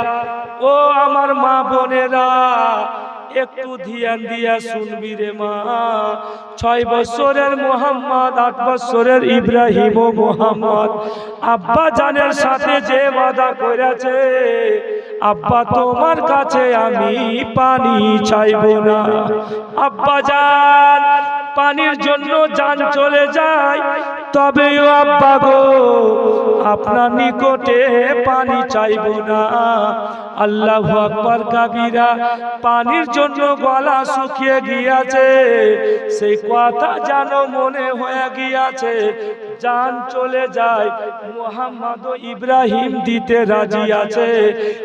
ও আমার মা বোনেরা একটু ধ্যান দিয়া শুনবি রে মা। 6 বছরের মুহাম্মদ, 8 বছরের ইব্রাহিম ও মুহাম্মদ আব্বা জানের সাথে যে ওয়াদা করেছে, আব্বা তোমার কাছে আমি পানি চাইবো না। আব্বা জান পানির জন্য জান চলে যায়, তবেও আব্বা গো আপনার নিকটে পানি চাইবো না। আল্লাহু আকবার কবীরা। পানির জন্য গলা শুকিয়ে গিয়েছে, সেই কথা জানো মনে হয়ে গিয়েছে, জান চলে যায়। মুহাম্মদ ও ইব্রাহিম দিতে রাজি আছে,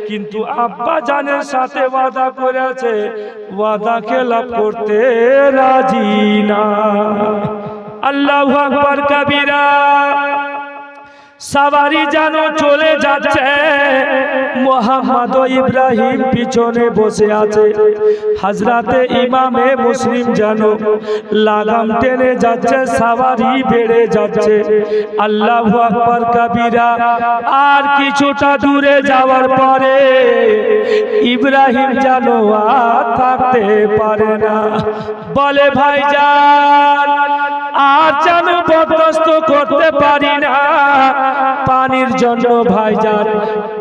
কিন্তু আব্বা জানের সাথে ওয়াদা করেছে, ওয়াদা খেলাপ করতে রাজি না। আল্লাহু আকবার কবীরা। সাওয়ারি যেন চলে যাচ্ছে, মোহাম্মদ ও ইব্রাহিম পিছনে বসে আছে। হযরতে ইমামে মুসলিম যেন লাগাম টেনে যাচ্ছে, সাওয়ারি বেড়ে যাচ্ছে। আল্লাহু আকবার কবীরা। আর কিছুটা দূরে যাওয়ার পরে ইব্রাহিম যেন আর থাকতে পারে না, বলে ভাইজান আর যেন বরদাস্ত করতে পারি না, পানির জন্য ভাইজান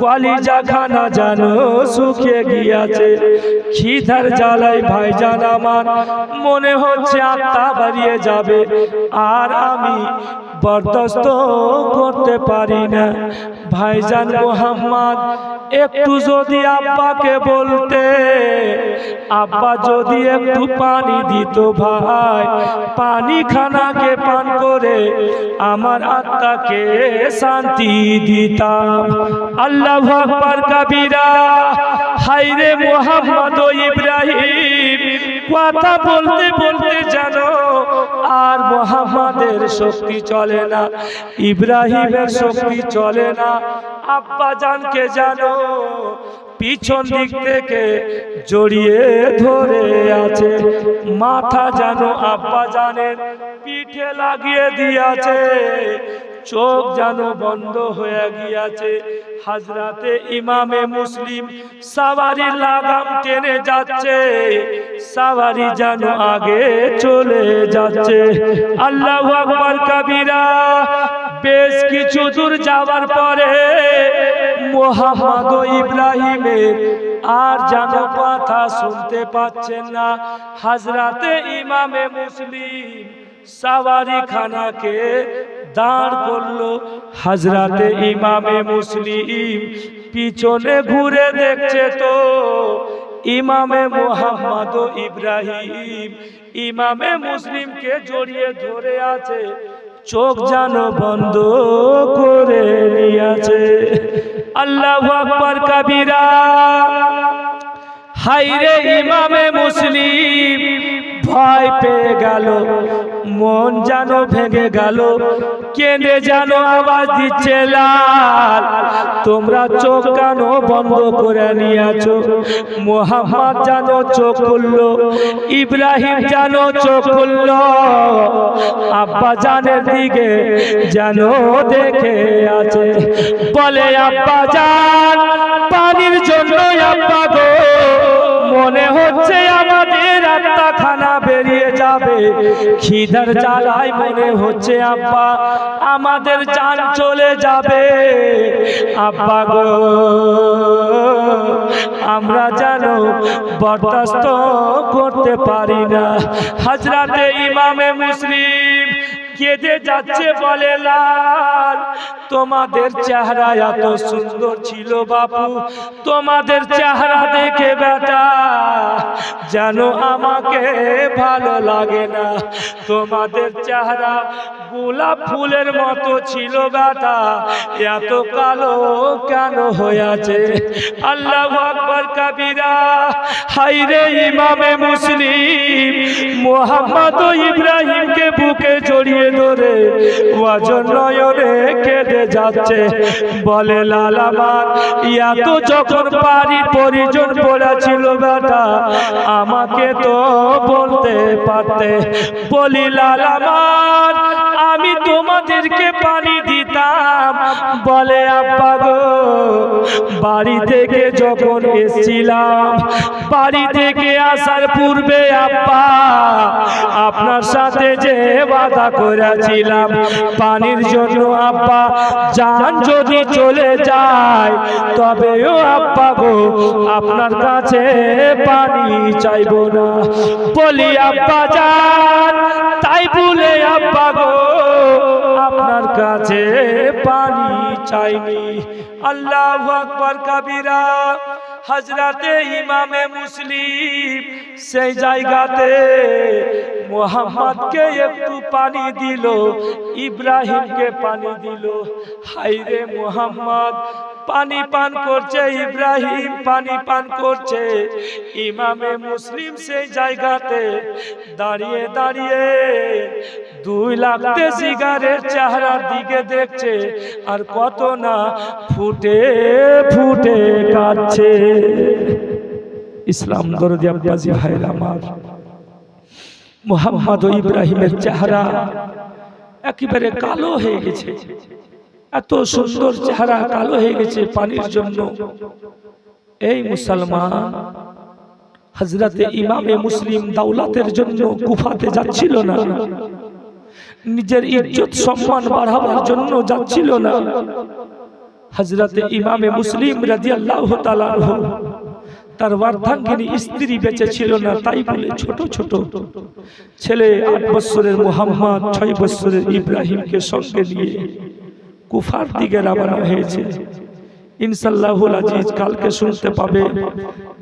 কলিজা খানা যেন শুকিয়ে গিয়েছে। খিদার জ্বালায় ভাইজান আমার মনে হচ্ছে আত্মা বাড়িয়ে যাবে, আর আমি বরদাস্ত করতে পারি না। ভাইজান মোহাম্মদ একটু যদি আব্বাকে বলতে, আব্বা যদি একটু পানি দিত ভাই, পানি খানাকে পান করে আমার আত্মাকে শান্তি দিতাম। আল্লাহু আকবার কবীরা। হায়রে মোহাম্মদ ও ইব্রাহিম কথা বলতে বলতে জানো আর মোহাম্মদের শক্তি চলে না, ইব্রাহিমের শক্তি চলে না। আব্বা জানকে জানো পিছন দিক থেকে জড়িয়ে ধরে আছে, মাথা জানো আব্বা জানের পিঠে লাগিয়ে দিয়েছে, চোখ জানো বন্ধ হয়ে গিয়েছে। হযরতে ইমামে মুসলিম সাওয়ারি লাগাম টেনে যাচ্ছে, সাওয়ারি জানো আগে চলে যাচ্ছে। আল্লাহু আকবার কবীরা। বেশ কিছু দূর যাওয়ার পরে মোহাম্মদ ও ইব্রাহিমের আর যেন কথা শুনতে পাচ্ছেন না। হযরতে ইমামে মুসলিম সাওয়ারি খানাকে দাঁড় করলো। হযরতে ইমামে মুসলিম পিছনে ঘুরে দেখছে তো ইমামে মোহাম্মদ ও ইব্রাহিম ইমামে মুসলিমকে জড়িয়ে ধরে আছে, চোখ যেন বন্ধ করে নিয়েছে। আল্লাহু আকবার কবীরা। হায়রে ইমামে মুসলিম ভয় পেয়ে গেল, মন যেন ভেঙে গেল, কেঁদে যেন আওয়াজ দিচ্ছে লাল তোমরা চোখ কেন বন্ধ করে নিয়েছো। মোহাম্মদ যেন চোখ খুললো, ইব্রাহিম যেন চোখ খুললো, আব্বা জানের দিকে যেন দেখে আছে, বলে আব্বা জান পানির জন্য আব্বা গো মনে হচ্ছে আমাদের আত্মা খানা বেরিয়ে যাবে, খিদার জ্বালায় মনে হচ্ছে আব্বা আমাদের জান চলে যাবে। আব্বা গো আমরা যেন বরদাস্ত করতে পারি না। হযরতে ইমামে মুসলিম কেঁদে যাচ্ছে, বলে লাল তোমাদের চেহারা এত সুন্দর ছিল বাপু, তোমাদের চেহারা দেখে বেটা যেন আমাকে ভালো লাগে না, তোমাদের চেহারা গোলাপ ফুলের মতো ছিল বেটা, এত কালো কেন হয়েছে। আল্লাহু আকবার কবীরা। হায়রে ইমামে মুসলিম মোহাম্মদ ও ইব্রাহিমকে বুকে জড়িয়ে ধরে ওয়াজন নয়নে কেঁদে যাচ্ছে, বলে লাল আমার এত যখন বাড়ির পরিজন পড়েছিল বেটা আমাকে তো বলতে পারতে, বলি লাল আমার আমি তোমাদেরকে পানি দিতাম। বলে আব্বা গো বাড়ি থেকে যখন এসেছিলাম, বাড়ি থেকে আসার পূর্বে আব্বা আপনার সাথে যে ওয়াদা করেছিলাম পানির জন্য আব্বা জান যদি চলে যায় তবেও আব্বা গো আপনার কাছে পানি চাইবো না। বলি আব্বা জান তাই বলে আব্বা গো আপনার কাছে পানি চাইনি। আল্লাহু আকবার কবীরা। হযরতে ইমামে মুসলিম সেই জায়গাতে মোহাম্মদকে একটু পানি দিল, ইব্রাহিমকে পানি দিল। হায়রে মোহাম্মদ পানি পান করছে, ইব্রাহিম পানি পান করছে। ইমামে মুসলিম সেই জায়গাতে দাঁড়িয়ে দাঁড়িয়ে 2 লাখতে সিগারের চেহারার দিকে দেখছে আর কত না ফুটে ফুটে কাঁদছে। ইসলাম দরদি আব্বাজি ভাইরা আমার, মোহাম্মদ ও ইব্রাহিমের চেহারা একেবারে কালো হয়ে গেছে। এত সুন্দর চেহারা কালো হয়ে গেছে পানির জন্য। এই মুসলমান হযরতে ইমামে মুসলিম দাওলাতের জন্য কুফাতে যাচ্ছিল না, নিজের ইজ্জত সম্মান বাড়াবার জন্য যাচ্ছিল না। হযরতে ইমামে মুসলিম রাদিয়াল্লাহু তাআলা আনহু তার অর্ধাঙ্গিনী স্ত্রী বেঁচে ছিল না, তাই বলে ছোট ছোট ছেলে 8 বছরের মুহাম্মদ, 6 বছরের ইব্রাহিমকে সঙ্গে নিয়ে কুফার দিকে রওনা হয়েছে। ইনশাআল্লাহুল আজিজ কালকে শুনতে পাবে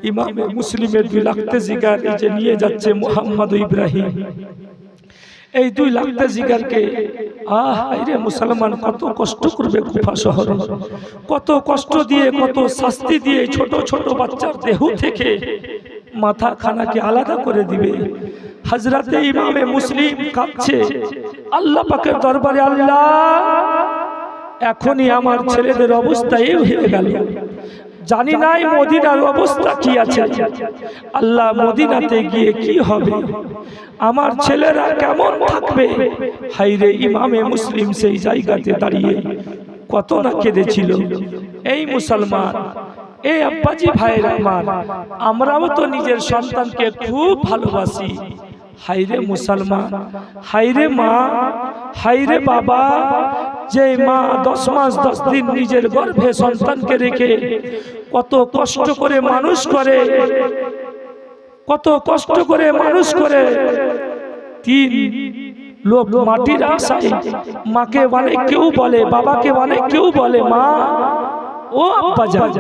ইমামে মুসলিমের 2 লাখতে জিগার এই যে নিয়ে যাচ্ছে মুহাম্মদ ও ইব্রাহিম। এই 2 লাখতে জিগারকে আরে মুসলমান কত কষ্ট করবে কুফা শহরে, কত কষ্ট দিয়ে কত শাস্তি দিয়ে ছোট ছোট বাচ্চার দেহ থেকে মাথা খানাকে আলাদা করে দিবে। হযরতে ইমামে মুসলিম কাঁদছে আল্লাহ পাকের দরবারে, আল্লাহ এখনই আমার ছেলেদের অবস্থা এই হয়ে গেল, জানি নাই মদিনার অবস্থা কি আছে। আল্লাহ মদিনাতে গিয়ে কি হবে, আমার ছেলেরা কেমন থাকবে। হায়রে ইমামে মুসলিম সেই জায়গাতে দাঁড়িয়ে কত না কেঁদেছিল। এই মুসলমান, এই আব্বাজি ভাইরা আমার, আমরাও তো নিজের সন্তানকে খুব ভালোবাসি। হায়রে মুসলমান, হায়রে মা, হায়রে বাবা, যে মা 10 মাস 10 দিন নিজের গর্ভে সন্তানকে রেখে কত কষ্ট করে মানুষ করে, কত কষ্ট করে মানুষ করে। 3 লোক মাটির আশায় মাকে অনেক কেউ বলে, বাবাকে অনেক কেউ বলে, মা ও আব্বা জান,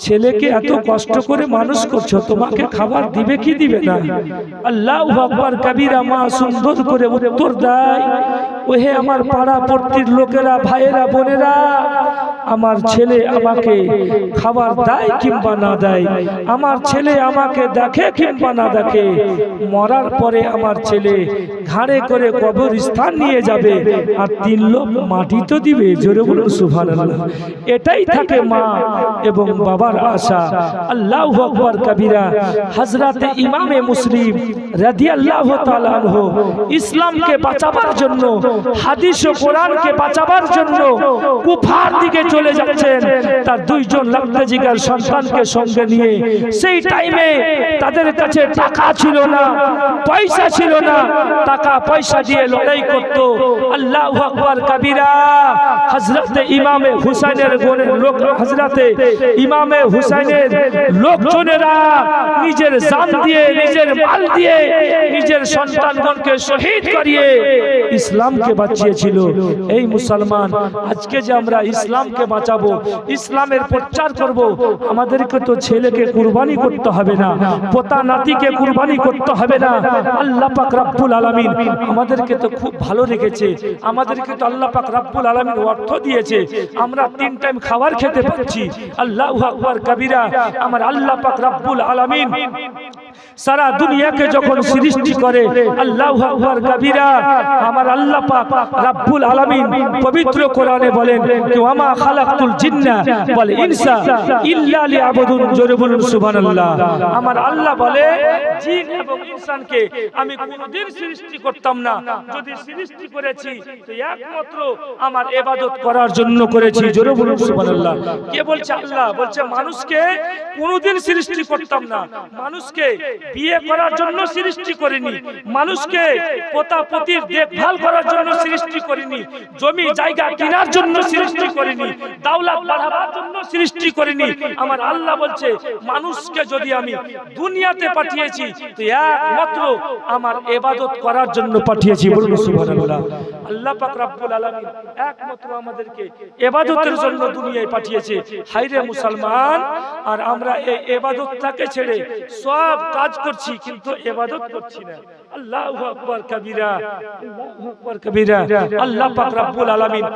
ছেলেকে এত কষ্ট করে মানুষ করছো, তোমাকে খাবার দিবে কি দিবে না? আল্লাহু আকবার কবীরা মা সুন্দর করে উত্তর দেয়, ওহে আমার পাড়া পড়তির লোকেরা, ভাইয়েরা, বোনেরা, আমার ছেলে আমাকে খাবার দেয় কিংবা না দেয়, আমার ছেলে আমাকে দেখে কিংবা না দেখে, মরার পরে আমার ছেলে ঘাড়ে করে কবরস্থান নিয়ে যাবে আর 3 লোক মাটি তো দিবে। জোরে বলুন সুবহানাল্লাহ। এটাই থাকে মা এবং বাবার আশা। আল্লাহু আকবার কবীরা। হযরতে ইমামে মুসলিম রাদিয়াল্লাহু তাআলা আনহু ইসলামকে বাঁচাবার জন্য, হাদিস ও কোরআনকে বাঁচাবার জন্য কুফার দিকে চলে যাচ্ছেন তার 2 জন লাখতে জিগার সন্তানকে সঙ্গে নিয়ে। সেই টাইমে তাদের কাছে টাকা ছিল না, পয়সা ছিল না, টাকা পয়সা দিয়ে লড়াই করত। আল্লাহু আকবার কবীরা। হযরতে ইমামে হুসাইনের গোনের লোক, হযরতে ইমামে হুসাইনের লোকজনেরা নিজের জান দিয়ে, নিজের মাল দিয়ে, নিজের সন্তানগণকে শহীদ করিয়ে ইসলামকে বাঁচিয়েছিল। এই মুসলমান, আজকে যে আমরা ইসলামকে বাঁচাবো, ইসলামের প্রচার করব, আমাদেরকে তো ছেলেকে কুরবানি করতে হবে না, পোতা নাতিকে কুরবানি করতে হবে না। আল্লাহ পাক রব্বুল আলামিন আমাদেরকে তো খুব ভালো রেখেছে, আমাদেরকে তো আল্লাহ পাক রব্বুল আলামিন অর্থ দিয়েছে, আমরা 3 টাইম খাবার খেতে পাচ্ছি। আল্লাহু আকবার কবীরা। আমার আল্লাহ পাক রব্বুল আলামিন সারা দুনিয়াকে যখন সৃষ্টি করে, আল্লাহু আকবার কবীরা, আমার আল্লাহ পাক রব্বুল আলামিন পবিত্র কোরআনে বলেন যে ওয়ামা খালাকতুল জিন্না ওয়াল ইনসা ইল্লা লিয়াবুদুন। জোরে বলুন সুবহানাল্লাহ। আমার আল্লাহ বলে জিন এবং ইনসানকে আমি কোনদিন সৃষ্টি করতাম না, যদি সৃষ্টি করেছি তো একমাত্র আমার ইবাদত করার জন্য করেছি। জোরে বলুন সুবহানাল্লাহ। কে বলছে? আল্লাহ বলছে মানুষকে কোনদিন সৃষ্টি করতাম না, মানুষকে বিয়ে করার জন্য সৃষ্টি করিনি, মানুষকে পোতা পতির দেখভাল করার জন্য সৃষ্টি করিনি, জমি জায়গা কেনার জন্য সৃষ্টি করিনি, দৌলত বাড়াবার জন্য সৃষ্টি করিনি। আমার আল্লাহ বলছে মানুষকে যদি আমি দুনিয়াতে পাঠিয়েছি তো একমাত্র আমার ইবাদত করার জন্য পাঠিয়েছি। বলুন সুবহানাল্লাহ। আল্লাহ পাক রব্বুল আলামিন একমাত্র আমাদেরকে ইবাদতের জন্য দুনিয়ায় পাঠিয়েছে। হায়রে মুসলমান, আর আমরা এই ইবাদতটাকে ছেড়ে সব কাজ করছি কিন্তু ইবাদত করছি না। আল্লাহু আকবার কবীরা, আল্লাহু আকবার কবীরা। আল্লাহ পাক রব্বুল আলামিন,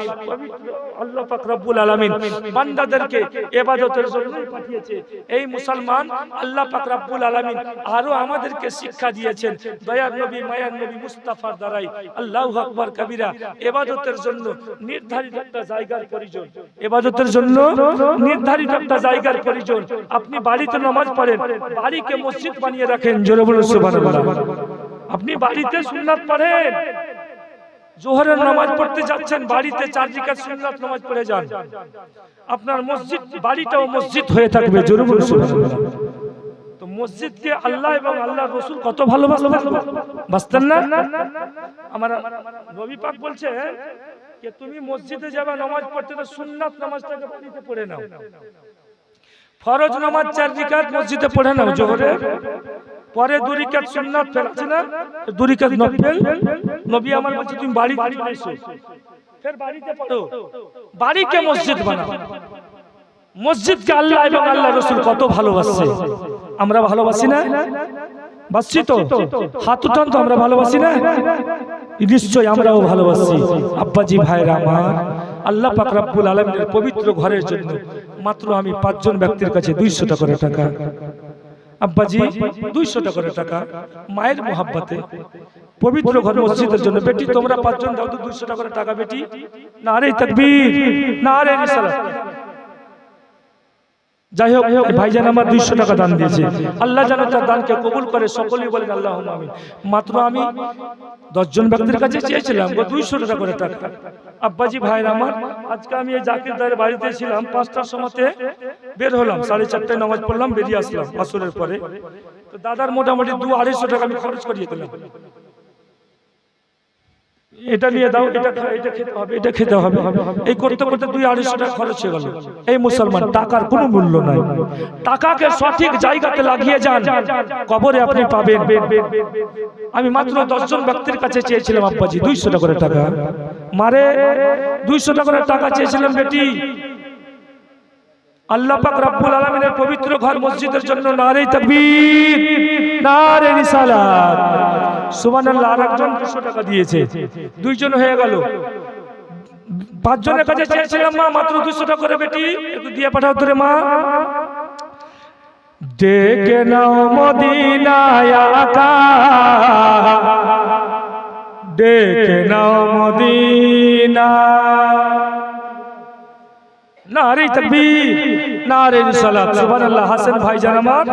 আল্লাহ পাক রব্বুল আলামিন বান্দাদেরকে ইবাদতের জন্য পাঠিয়েছে। এই মুসলমান আল্লাহ পাক রব্বুল আলামিন আরো আমাদেরকে শিক্ষা দিয়েছেন দয়ার নবী মায়ার নবী মুস্তাফার দ্বারাই। আল্লাহু আকবার কবীরা। ইবাদতের জন্য নির্ধারিত একটা জায়গার প্রয়োজন, ইবাদতের জন্য নির্ধারিত একটা জায়গার প্রয়োজন। আপনি বাড়িতে নামাজ পড়েন, বাড়িকে মসজিদ বানিয়ে রাখেন। জোরে বলুন সুবহানাল্লাহ। আপনি বাড়িতে সুন্নাত পড়েন, জোহরের নামাজ পড়তে যাচ্ছেন, বাড়িতে 4 রাকাত সুন্নাত নামাজ পড়ে যান, আপনার মসজিদ বাড়িটাও মসজিদ হয়ে থাকবে। জোরে বলুন সুবহানাল্লাহ। তো মসজিদকে আল্লাহ এবং আল্লাহর রাসূল কত ভালোবাসতেন না? আমার নবী পাক বলছে যে তুমি মসজিদে যাবে নামাজ পড়তে, তো সুন্নাত নামাজটাকে বাড়িতে পড়ে নাও। ফরজ নামাজ 4 রাকাত মসজিদে পড়ে নাও জোহরে, পরে 2 রাকাত সুন্নাত ফেলছে না, 2 রাকাত নফল। নবী আমার বলছে তুমি বাড়িতে এসো, ফের বাড়িতে পড়ো, বাড়িকে মসজিদ বানাও। মসজিদকে আল্লাহ এবং আল্লাহর রাসূল কত ভালোবাসে, আমরা ভালোবাসি না? বাসছি তো? হাত উঠান তো, আমরা ভালোবাসি না? নিশ্চয়ই আমরাও ভালোবাসি। আব্বাজি ভাইরা আমার, আল্লাহ পাক রব্বুল আলামিনের পবিত্র ঘরের জন্য মাত্র আমি 5 জন ব্যক্তির কাছে 200 টাকা করে টাকা, আব্বাজি 200 টাকা করে টাকা, মায়ের মোহাব্বতে পবিত্র ঘর মসজিদের জন্য। বেটি তোমরা 5 জন দাও তো 200 টাকা করে টাকা। বেটি নারে তাকবীর, নারে রিসালাত। যাই হোক, ভাইজান আমার 200 টাকা দান দিয়েছে। আল্লাহ যেন তার দানকে কবুল করে, সকলেই বলেন আল্লাহুম্মা আমিন। মাত্র আমি 10 জন ব্যক্তির কাছে চেয়েছিলাম 200 টাকা করে টাকা। আব্বাজি ভাইরা আমার, আজকে আমি এই জাকির দারের বাড়িতে ছিলাম, 5টার সময়তে বের হলাম, 4:30টায় নামাজ পড়লাম, বেরিয়ে আসলাম আসরের পরে। তো দাদার মোটামুটি 200-250 টাকা আমি খরচ করিয়ে দিলাম। এটা নিয়ে দাও, এটা খেতে হবে, এটা খেতে হবে, এই করতে করতে 200-250 টাকা খরচ হয়ে গেল। এই মুসলমান, টাকার কোনো মূল্য নাই। টাকাকে সঠিক জায়গাতে লাগিয়ে যান, কবরে আপনি পাবেন। আমি মাত্র 10 জন ব্যক্তির কাছে চেয়েছিলাম আব্বাজি 200 টাকা করে টাকা। মারে 200 টাকা করে টাকা চেয়েছিলাম। বেটি আল্লাহ পাক রব্বুল আলামিনের পবিত্র ঘর মসজিদের জন্য নারে তাকবীর, নারে রিসালাত, সুবহানাল্লাহ। আরেকজন 200 টাকা দিয়েছে, 2 জন হয়ে গেল। 5 জনের কাছে চেয়েছিলাম মা মাত্র 200 টাকা করে। বেটি একটু দিয়ে পাঠাও তোরে মা। ডেকে নাও মদিনায় আকা, ডেকে নাও মদিনা। নারে তাকবীর, নারে রিসালাত, সুবহানাল্লাহ। হাসান ভাইজান আমার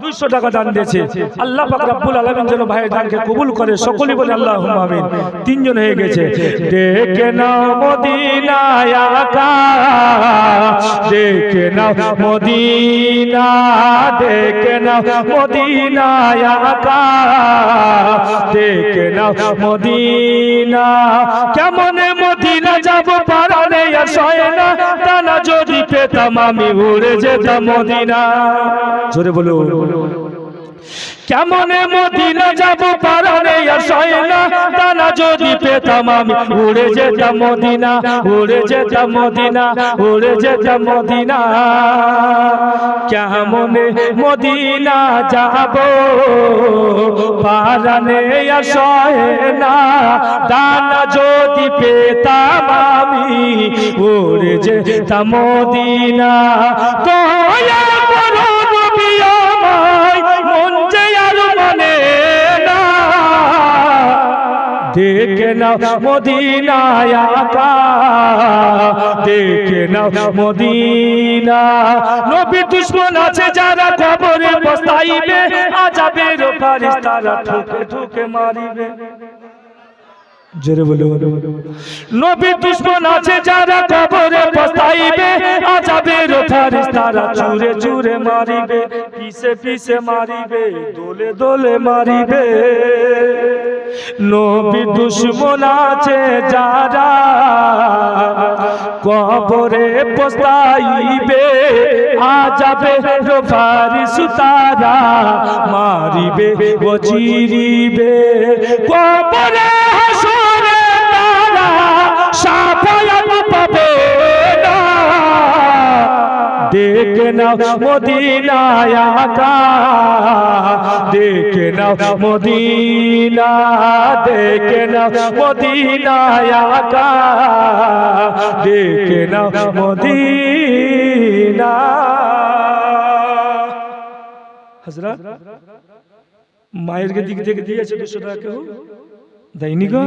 200 টাকা দান দিয়েছে। আল্লাহ পাক রব্বুল আলামিন যেন ভাইয়ের দানকে কবুল করে, সকলেই বলে আল্লাহুম্মা আমিন। 3 জন হয়ে গেছে। ডেকে নাও মদিনায় আকা, ডেকে নাও মদিনা, ডেকে নাও মদিনায় আকা, ডেকে নাও মদিনা। কেমনে মদিনা যাব পারানে আসয় না, না যদি পেতাম আমি উড়ে যেতাম মদিনা। জোরে বলো। কেমনে মদিনা যাব পারানে আসয় না, না যদি পেতাম আমি উড়ে যেতাম মদিনা, উড়ে যেতাম মদিনা, উড়ে যেতাম মদিনা। কেমনে মদিনা যাব পারানে আসয় না, দানা যদি পেতাম আমি উড়ে যেতাম মদিনা। দয়া করো নবী আমায়, মন যে আর মানে না, দেখে নাও মদিনায় আকা, দেখে নাও মদিনা। নবীর দুশমন আছে যারা কবরে পস্তাইবে, আযাবের ফেরেশতারা ঠুকে ঠুকে মারিবে। জোরে বলো। নবীর দুশমন আছে যারা কবরে পস্তাইবে, আযাবের ফেরেশতারা চুরে চুরে মারিবে, পিছে পিছে মারিবে, দোলে দোলে মারিবে। নবীর দুশমন আছে যারা কবরে পস্তাইবে, আযাবের ফেরেশতারা মারিবে ও চিরিবে। কবরে হাসরে তারা সাফায়াত পাবে না, দেখে না নাও মদিনায় আকা, দেখে নাও মদিনা, দেখে নাও মদিনায় আকা, দেখে নাও মদিনা। হযরত মায়ের দিক থেকে দিয়েছে 200 টাকা, কেউ দেয়নি গো।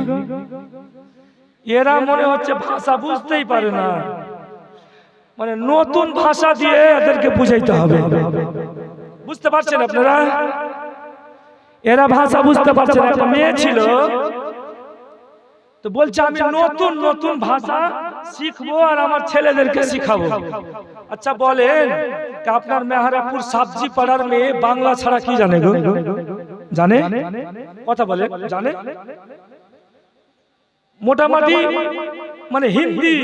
এরা মনে হচ্ছে ভাষা বুঝতেই পারে না, মানে নতুন ভাষা দিয়ে এদেরকে বুঝাইতে হবে। বুঝতে পারছেন আপনারা? এরা ভাষা বুঝতে পারছে না। একটা মেয়ে ছিল, তো বলছে আমি নতুন নতুন ভাষা শিখবো আর আমার ছেলেদেরকে শিখাবো। আচ্ছা বলেন, আপনার মেহরাপুর সাবজি পাড়ার মেয়ে বাংলা ছাড়া কি জানে গো? জানে? কথা বলে জানে? মোটামুটি মানে হিন্দি,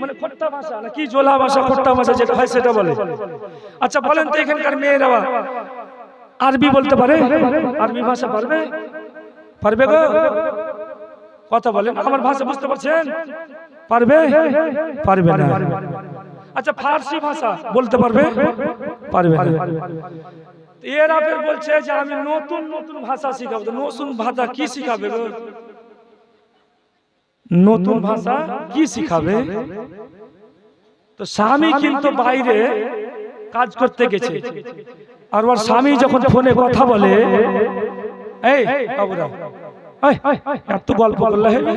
মানে খোট্টা ভাষা নাকি জোলা ভাষা, খোট্টা ভাষা যেটা হয় সেটা বলে। আচ্ছা বলেন তো এখানকার মেয়েরা আরবি বলতে পারে? আরবি ভাষা পারবে? পারবে গো? কথা বলেন, আমার ভাষা বুঝতে পারছেন? পারবে? পারবে না। আচ্ছা ফার্সি ভাষা বলতে পারবে? পারবে না। এরা ফের বলছে যে আমি নতুন নতুন ভাষা শিখাবো। নতুন ভাষা কি শিখাবে গো? নতুন ভাষা কি শিখাবে? তো স্বামী কিন্তু বাইরে কাজ করতে গেছে, আর ওর স্বামী যখন ফোনে কথা বলে, এই বাবুরা এত গল্প করলে হবে,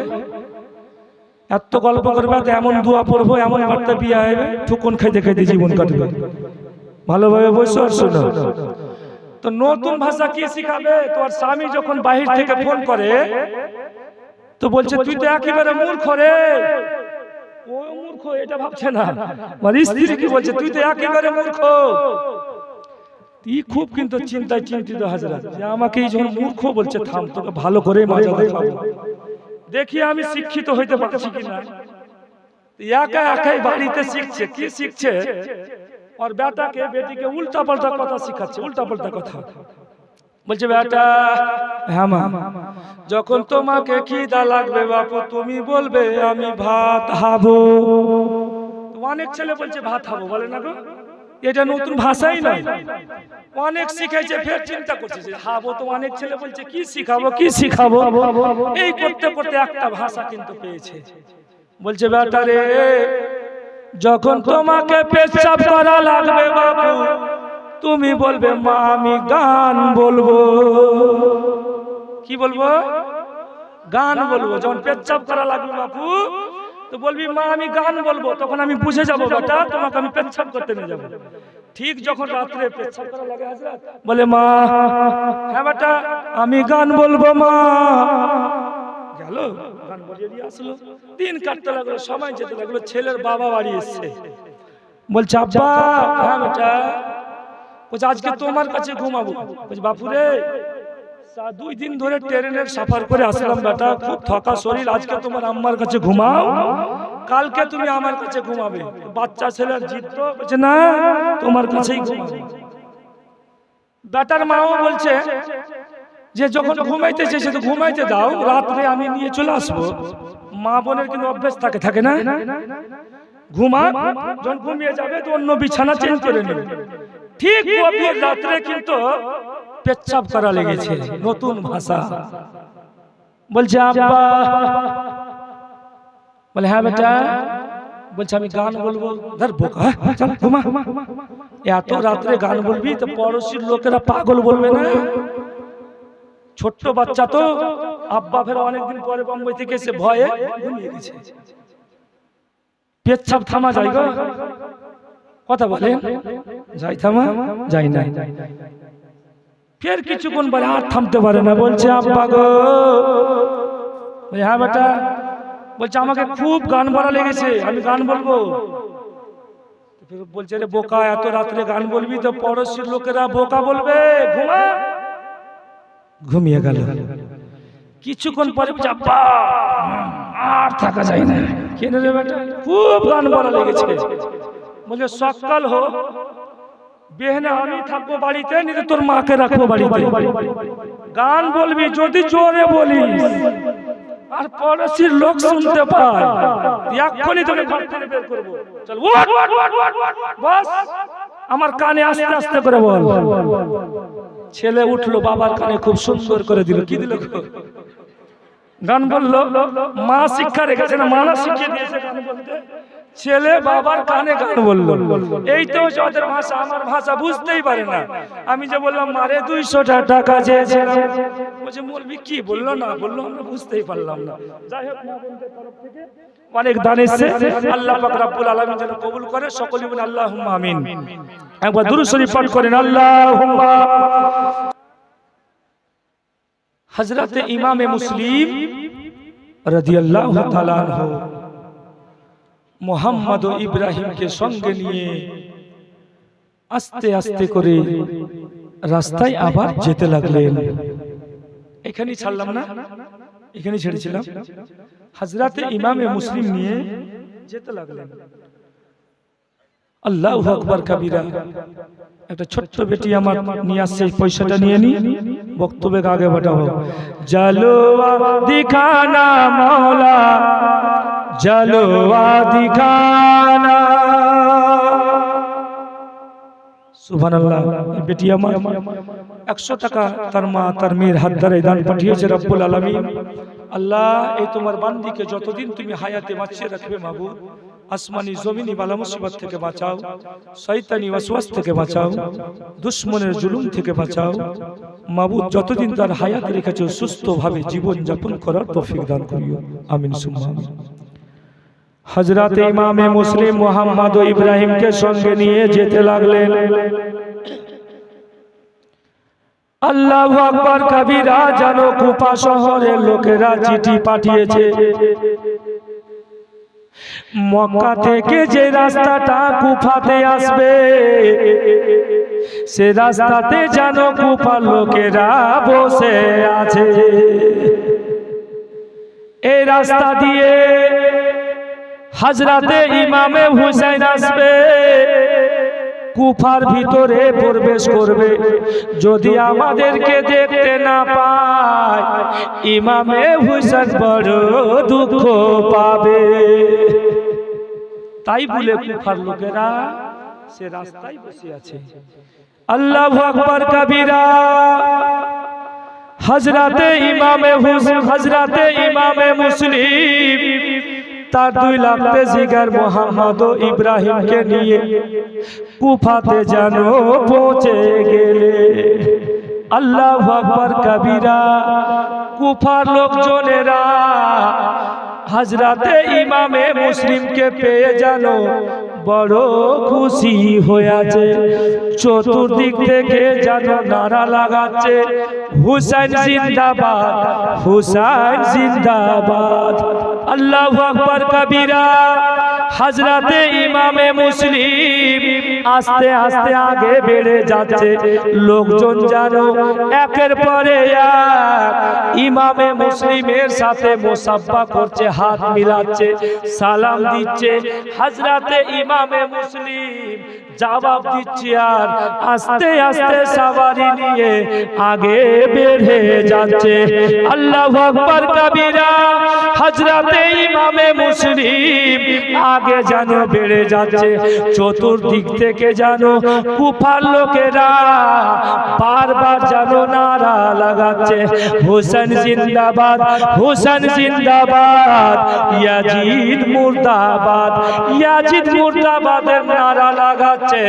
এত গল্প করবে, এমন দোয়া পড়বো, এমন বার্তা বিয়ে হবে, ঠুকুন খাইতে খাইতে জীবন কাটবে। ভালোভাবে বসো আর শোনো। তো নতুন ভাষা কি শিখাবে? তোর স্বামী যখন বাহির থেকে ফোন করে তো বলছে তুই তো একেবারে মূর্খ রে। ও মূর্খ এটা ভাবছে না, মানে স্ত্রী কি বলছে, তুই তো একেবারে মূর্খ। খুব কিন্তু চিন্তায় চিন্তিত হাজরা, যে আমাকে এই যখন মূর্খ বলছে, থাম তোকে ভালো করে মজা দেখাবো, দেখি আমি শিক্ষিত হইতে পারছি কিনা। একা একাই বাড়িতে শিখছে। কি শিখছে? আর বেটাকে বেটিকে উল্টা পাল্টা কথা শিখাচ্ছে, উল্টা পাল্টা কথা বলছে। বেটা, হ্যাঁ মা, যখন তোমাকে খিদা লাগবে বাপু তুমি বলবে আমি ভাত খাবো। অনেক ছেলে বলছে ভাত খাবো, বলে না গো? এটা নতুন ভাষাই নয়, অনেক শিখাইছে, ফের চিন্তা করছে যে খাবো। তো অনেক ছেলে বলছে কি শিখাবো, কি শিখাবো, এই করতে করতে একটা ভাষা কিন্তু পেয়েছে। বলছে বেটা রে, যখন তোমাকে পেশাব করা লাগবে বাপু তুমি বলবে মা আমি গান বলবো। কি বলবো? গান বলবো। যখন পেশাব করা লাগবে বাপু তো বলবি মা আমি গান বলবো, তখন আমি বুঝে যাবো বেটা তোমাকে আমি পেশাব করতে নিয়ে যাবো। ঠিক যখন রাত্রে পেশাব করা লাগে হযরত বলে মা, হ্যাঁ বেটা আমি গান বলবো মা। গেল গান বলিয়ে দিয়ে আসলো। দিন কাটতে লাগলো, সময় যেতে লাগলো। ছেলের বাবা বাড়ি এসছে, বলছে আব্বা। হ্যাঁ বেটা। বলছে আজকে তোমার কাছে ঘুমাবো। বলছে বাপুরে 2 দিন ধরে ট্রেনের সফর করে আসলাম বেটা, খুব থকা শরীর, আজকে তোমার আম্মার কাছে ঘুমাও, কালকে তুমি আমার কাছে ঘুমাবে। বাচ্চা ছেলের জিদ তো, বলছে না তোমার কাছেই ঘুমাবে। বেটার মাও বলছে যে যখন ঘুমাইতেছে সে তো ঘুমাইতে দাও, রাত্রে আমি নিয়ে চলে আসবো। মা বোনের কিন্তু অভ্যাস থাকে না, ঘুমা, যখন ঘুমিয়ে যাবে তো অন্য বিছানা চেঞ্জ করে নেবে। ঠিক গভীর রাত্রে কিন্তু পেচ্ছাপ করা লেগেছে। নতুন ভাষা বলছে আব্বা। বলে হ্যাঁ বেটা। বলছে আমি গান বলবো। ধর বোকা, চল ঘুমা। এত রাত্রে গান বলবি তো পড়োশির লোকেরা পাগল বলবে না? ছোট্ট বাচ্চা তো। আব্বা ফের অনেকদিন পরে বোম্বাই থেকে এসে ভয়ে ঘুমিয়ে গেছে। পেচ্ছাপ থামা যায় গো? কথা বলে যাই, থামা যাই না। ফের কিছুক্ষণ পরে আর থামতে পারে না, বলছে আব্বা গো। হ্যাঁ বেটা। বলছে আমাকে খুব গান বলা লেগেছে, আমি গান বলবো। বলছে রে বোকা, এত রাত্রে গান বলবি তো পড়োশির লোকেরা বোকা বলবে, ঘুমা। ঘুমিয়ে গেল। কিছুক্ষণ পরে বলছে আব্বা আর থাকা যায় না। কেন রে বেটা? খুব গান বলা লেগেছে। বলছে সকাল হোক বেহনে আমি থাকবো বাড়িতে, নিতে তোর মাকে রাখবো বাড়িতে। গান বলবি যদি জোরে বলিস আর পড়োশির লোক শুনতে পায়, এক্ষুনি তোকে ঘর থেকে বের করবো। চল বস। আমার কানে আস্তে আস্তে করে বল। ছেলে উঠলো, বাবার কানে খুব সুন্দর করে দিল। কি দিল? গান বললো। মা শিক্ষা রেখেছে না, মা না শিখিয়ে দিয়েছে গান বলতে। ছেলে বাবার কানে গান বললো। এই তো ওদের ভাষা, আমার ভাষা বুঝতেই পারে না। আমি যে বললাম মারে 200 টাকা চেয়েছিলাম, বলছে মৌলবি কি বললো না বললো আমরা বুঝতেই পারলাম না। যাই হোক, মা বোনদের তরফ থেকে অনেক দান এসেছে। আল্লাহ পাক রব্বুল আলামিন যেন কবুল করে। সকলেই বলেন আল্লাহুম্মা আমিন। একবার দুরূদ শরীফ পাঠ করেন আল্লাহুম্মা। হযরতে ইমামে মুসলিম রাদিয়াল্লাহু তাআলা আনহু মোহাম্মদ ও ইব্রাহিমকে সঙ্গে নিয়ে আস্তে আস্তে করে রাস্তায় আবার যেতে লাগলেন। এখানেই ছাড়লাম না, এখানেই ছেড়েছিলাম। হযরতে ইমামে মুসলিম নিয়ে যেতে লাগলেন। আল্লাহু আকবার কাবীরা। একটা ছোট্ট বেটি আমার নিয়ে আসছে, পয়সাটা নিয়ে নি, বক্তব্যকে আগে বাড়াবো। জালোয়া দিখানা মৌলা, জালোয়া দিখানা। সুবহানাল্লাহ। বেটি আমার 100 টাকা তার মা তার মেয়ের হাত দ্বারা দান পাঠিয়েছে রব্বুল আলামিন। আল্লাহ, এই তোমার বান্দিকে যতদিন তুমি হায়াতে বাঁচিয়ে রাখবে মাবুদ, আসমানি জমিনি বালা মুসিবত থেকে বাঁচাও, শয়তানি ওয়াসওয়াস থেকে বাঁচাও, দুশমনের জুলুম থেকে বাঁচাও মাবুদ। যতদিন তার হায়াত রেখেছো সুস্থভাবে জীবন যাপন করার তৌফিক দান করিও, আমিন সুম্মা আমিন। হযরতে ইমামে মুসলিম মুহাম্মদ ও ইব্রাহিমকে সঙ্গে নিয়ে যেতে লাগলেন। আল্লাহু আকবার কাবীরা। জানো কুফা শহরের লোকেরা চিঠি পাঠিয়েছে, মক্কা থেকে যে রাস্তাটা কুফাতে আসবে সে রাস্তাতে জানো কুফার লোকেরা বসে আছে। এই রাস্তা দিয়ে হযরতে ইমামে হুসাইন আসবে, কুফার ভিতরে প্রবেশ করবে। যদি আমাদেরকে দেখতে না পায় ইমামে হুসাইন বড় দুঃখ পাবে। তাই বলে কুফার লোকেরা সে রাস্তায় বসে আছে। আল্লাহু আকবার কাবীরা। হযরতে ইমামে মুসলিম তার 2 লাখ জিগার মোহাম্মদ ও ইব্রাহিমকে নিয়ে কুফাতে যেন পৌঁছে গেলে। আল্লাহু আকবার কাবীরা। কুফার লোকজনেরা হযরতে ইমামে মুসলিমকে পেয়ে যেন বড় খুশি হয়েছে। চতুর্দিক থেকে যেন নারা লাগাচ্ছে, হুসাইন জিন্দাবাদ, হুসাইন জিন্দাবাদ। আল্লাহু আকবার কাবীরা। হযরতে ইমামে মুসলিম আস্তে আস্তে আগে বেড়ে যাচ্ছে। লোকজন যেন একের পরে এক ইমামে মুসলিমের সাথে মুসাফা করছে, হাত মিলাচ্ছে, সালাম দিচ্ছে। হযরতে ইমামে মুসলিম জবাব দিচ্ছে আর আস্তে আস্তে সওয়ারি নিয়ে আগে বেড়ে যাচ্ছে। আল্লাহু আকবার কাবীরা। হযরতে ইমামে মুসলিম আগে যেন বেড়ে যাচ্ছে। চতুর্দিক থেকে যেন কুফার লোকেরা বারবার যেন নারা লাগাচ্ছে, হুসাইন জিন্দাবাদ, হুসাইন জিন্দাবাদ, ইয়াজিদ মুর্দাবাদ, ইয়াজিদ মুর্দাবাদের নারা লাগাচ্ছে,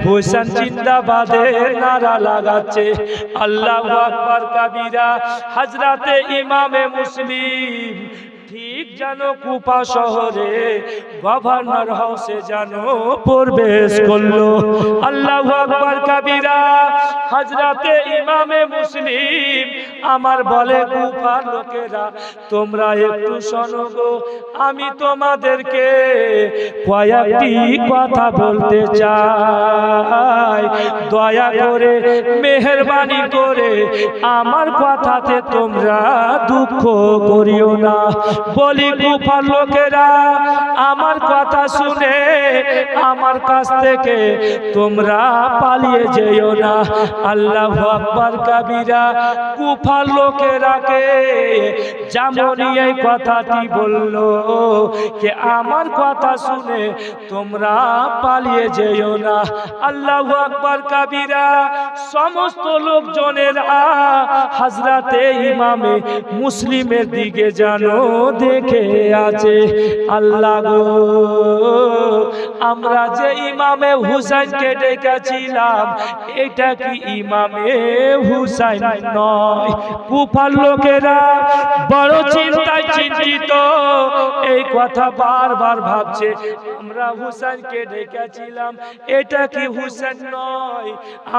হুসাইন জিন্দাবাদের নারা লাগাচ্ছে। আল্লাহু আকবার কাবীরা। হযরতে ইমামে মুসলিম ঠিক যেন কুফা শহরে গভর্নর হাউসে যেন প্রবেশ করলো। আল্লাহু আকবার কাবীরা। হযরতে ইমামে মুসলিম আমার বলে, কুফার লোকেরা তোমরা একটু শোনো গো, আমি তোমাদেরকে কয়েকটি কথা বলতে চাই। দয়া করে মেহেরবানি করে আমার কথাতে তোমরা দুঃখ করিও না। বলি কুফার লোকেরা আমার কথা শুনে আমার কাছ থেকে তোমরা পালিয়ে যেও না। আল্লাহু আকবার কাবীরা। কুফার কুফার লোকেরাকে যেমনই এই কথাটি বললো যে আমার কথা শুনে তোমরা পালিয়ে যেও না। আল্লাহু আকবার কাবীরা। সমস্ত লোকজনেরা হযরতে ইমামে মুসলিমের দিকে যেন দেখে আছে। আল্লাহ গো, আমরা যে ইমামে হুসাইনকে ডেকেছিলাম এটা কি ইমামে হুসাইন নয়? কুফার লোকেরা বড় চিন্তায় চিন্তিত, এই কথা বারবার ভাবছে, আমরা হুসাইনকে ডেকেছিলাম এটা কি হুসাইন নয়?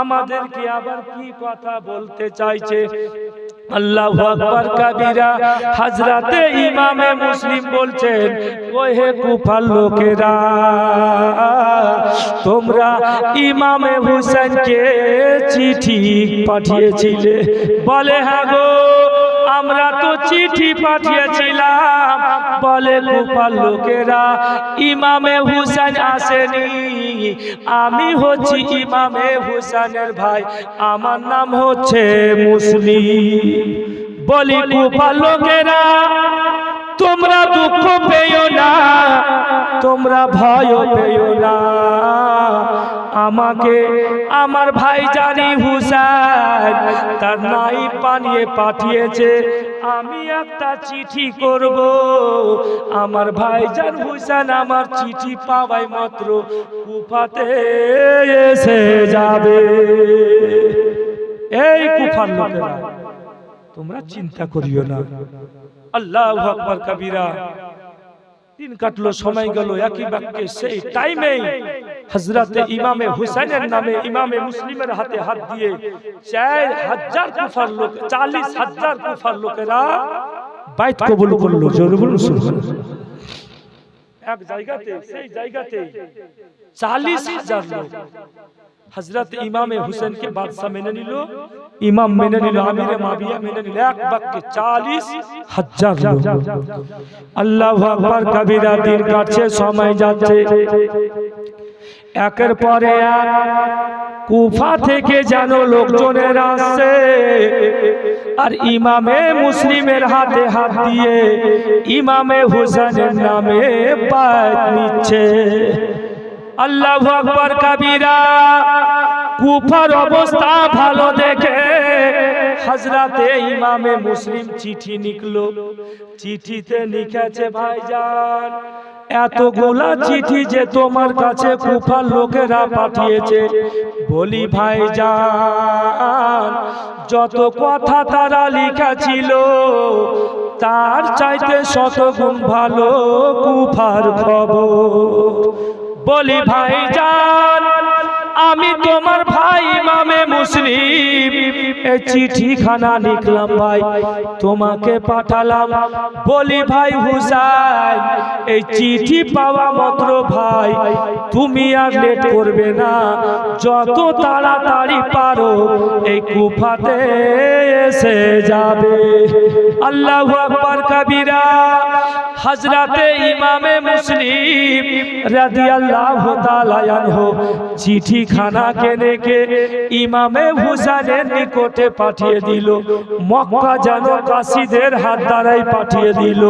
আমাদেরকে আবার কি কথা বলতে চাইছে? আল্লাহু আকবার কাবীরা। হযরতে ইমামে মুসলিম বলছেন, ওহে কুফার লোকেরা, তোমরা ইমামে হুসাইনকে চিঠি পাঠিয়েছিলে? বলে হ্যাঁ গো, আমরা তো চিঠি পাঠিয়েছিলাম। বলে কুফার লোকেরা, ইমামে হুসাইন আসেনি, আমি হচ্ছি ইমামে হুসাইনের ভাই, আমার নাম হচ্ছে মুসলিম। বলি কুফার লোকেরা, তোমরা দুঃখ পেও না, তোমরা ভয় পেও না। আমাকে আমার ভাই জানি হুসাইন তার নাইব বানিয়ে পাঠিয়েছে, আমি একটা চিঠি করব। আমার ভাইজান হুসাইন আমার চিঠি পাওয়াই মাত্র কুফাতে এসে যাবে। এই কুফার লোকেরা, তোমরা চিন্তা করিও না। আল্লাহু আকবার কাবীরা। দিন কাটলো, সময় গেল, একই বাক্যে সেই টাইমেই হযরতে ইমামে হুসাইনের নামে ইমামে মুসলিমের হাতে হাত দিয়ে 4000 কুফার লোক, 40,000 কুফার লোকেরা বাইত কবুল করলো। জোরে বলুন সুবহানাল্লাহ। এক জায়গাতে, সেই জায়গাতে 40,000 লোক হযরত ইমামে হুসেনকে বাদশা মেনে নিল, ইমাম মেনে নিল, আমিরে মাবিয়া মেনে নিল, এক বাক্যে 40,000 লোক। আল্লাহু আকবার কাবীরা। দিন কাটছে, সময় যাচ্ছে, একের পরে এক কুফা থেকে যেন লোকজনের আসছে আর ইমামে মুসলিমের হাতে হাত দিয়ে ইমামে হুসেনের নামে বায়াত নিচ্ছে। আল্লাহু আকবার কাবীরা। কুফার অবস্থা ভালো দেখে হযরতে ইমামে মুসলিম চিঠি লিখলো। চিঠিতে লিখেছে, ভাইজান এতগুলা চিঠি যে তোমার কাছে কুফার লোকেরা পাঠিয়েছে, বলি ভাইজান যত কথা তারা লিখেছিল তার চাইতে 100 গুণ ভালো কুফার খবর। বলি ভাইজান আমি তোমার ভাই ইমামে মুসলিম এই চিঠিখানা লিখলাম ভাই, তোমাকে পাঠালাম। বলি ভাই হুসাইন এই চিঠি পাওয়া মাত্র ভাই তুমি আর লেট করবে না, যত তাড়াতাড়ি পারো এই কুফাতে এসে যাবে। আল্লাহু আকবার কাবীরা। হযরতে ইমামে মুসলিম রাদিয়াল্লাহু তাআলা আনহু চিঠিখানা কেনেকে ইমামে হুসাইনের নিকটে পাঠিয়ে দিল। মক্কা যেন কাসিদের হাত দ্বারাই পাঠিয়ে দিল।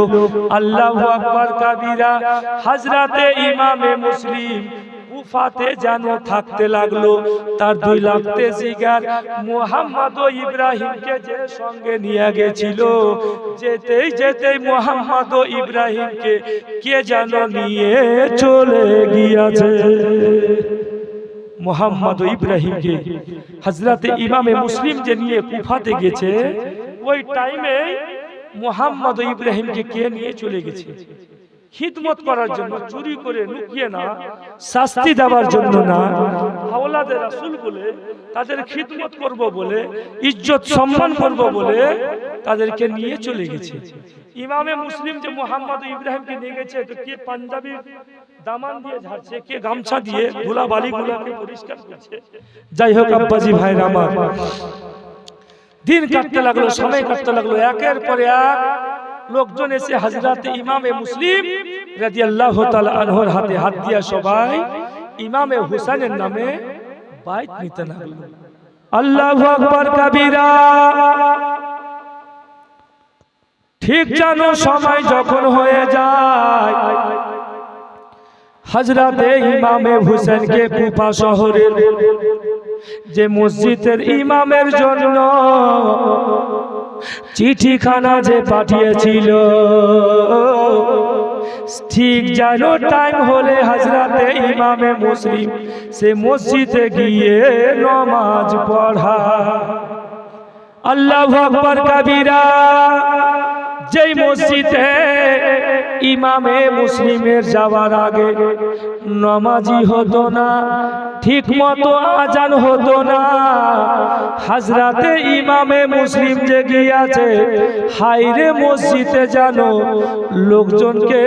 আল্লাহু আকবার কাবীরা। হযরতে ইমামে মুসলিম কুফাতে যেন থাকতে লাগলো। তার 2 লাখ জিগার মুহাম্মদ ও ইব্রাহিমকে যে সঙ্গে নিয়ে গেছিল, যেতেই যেতেই মুহাম্মদ ও ইব্রাহিমকে কে যেন নিয়ে চলে গিয়েছে। মুহাম্মদ ও ইব্রাহিমকে হযরতে ইমামে মুসলিম যে নিয়ে কুফাতে গেছে, ওই টাইমে মুহাম্মদ ও ইব্রাহিমকে কে নিয়ে চলে গেছে? খিদমত করার জন্য, চুরি করে লুকিয়ে না, শাস্তি দেওয়ার জন্য না, আওলাদে রাসূল বলে তাদের খিদমত করব বলে, ইজ্জত সম্মান করব বলে তাদেরকে নিয়ে চলে গেছে। ইমামে মুসলিম যে মুহাম্মদ ও ইব্রাহিমকে নিয়ে গেছে, তো কে পাঞ্জাবি দামান দিয়ে ঝাড়ছে, কে গামছা দিয়ে ধুলাবালিগুলোকে পরিষ্কার করছে। যাই হোক আব্বাজি ভাইরা আমার, দিন কাটতে লাগলো, সময় কাটতে লাগলো, একের পর এক লোকজন এসে হযরতে ইমামে মুসলিম রাদিয়াল্লাহু তাআলা আনহুর হাতে হাত দিয়া সবাই ইমামে হুসাইনের নামে বাইত নিতে লাগলো। আল্লাহু আকবার কাবীরা। ঠিক যেন সময় যখন হয়ে যায়, হযরতে ইমামে হুসেনকে কুফা শহরের যে মসজিদের ইমামের জন্য চিঠিখানা যে পাঠিয়েছিল, ঠিক যেন টাইম হলে হযরতে ইমামে মুসলিম সে মসজিদে গিয়ে নামাজ পড়া। আল্লাহু আকবার কবীরা। যেই মসজিদে ইমামে মুসলিমের যাওয়ার আগে নামাজি হতো না, ঠিক মতো আজান হতো না, হযরতে ইমামে মুসলিম যে গিয়েছে, হায়রে মসজিদে জানো লোকজনকে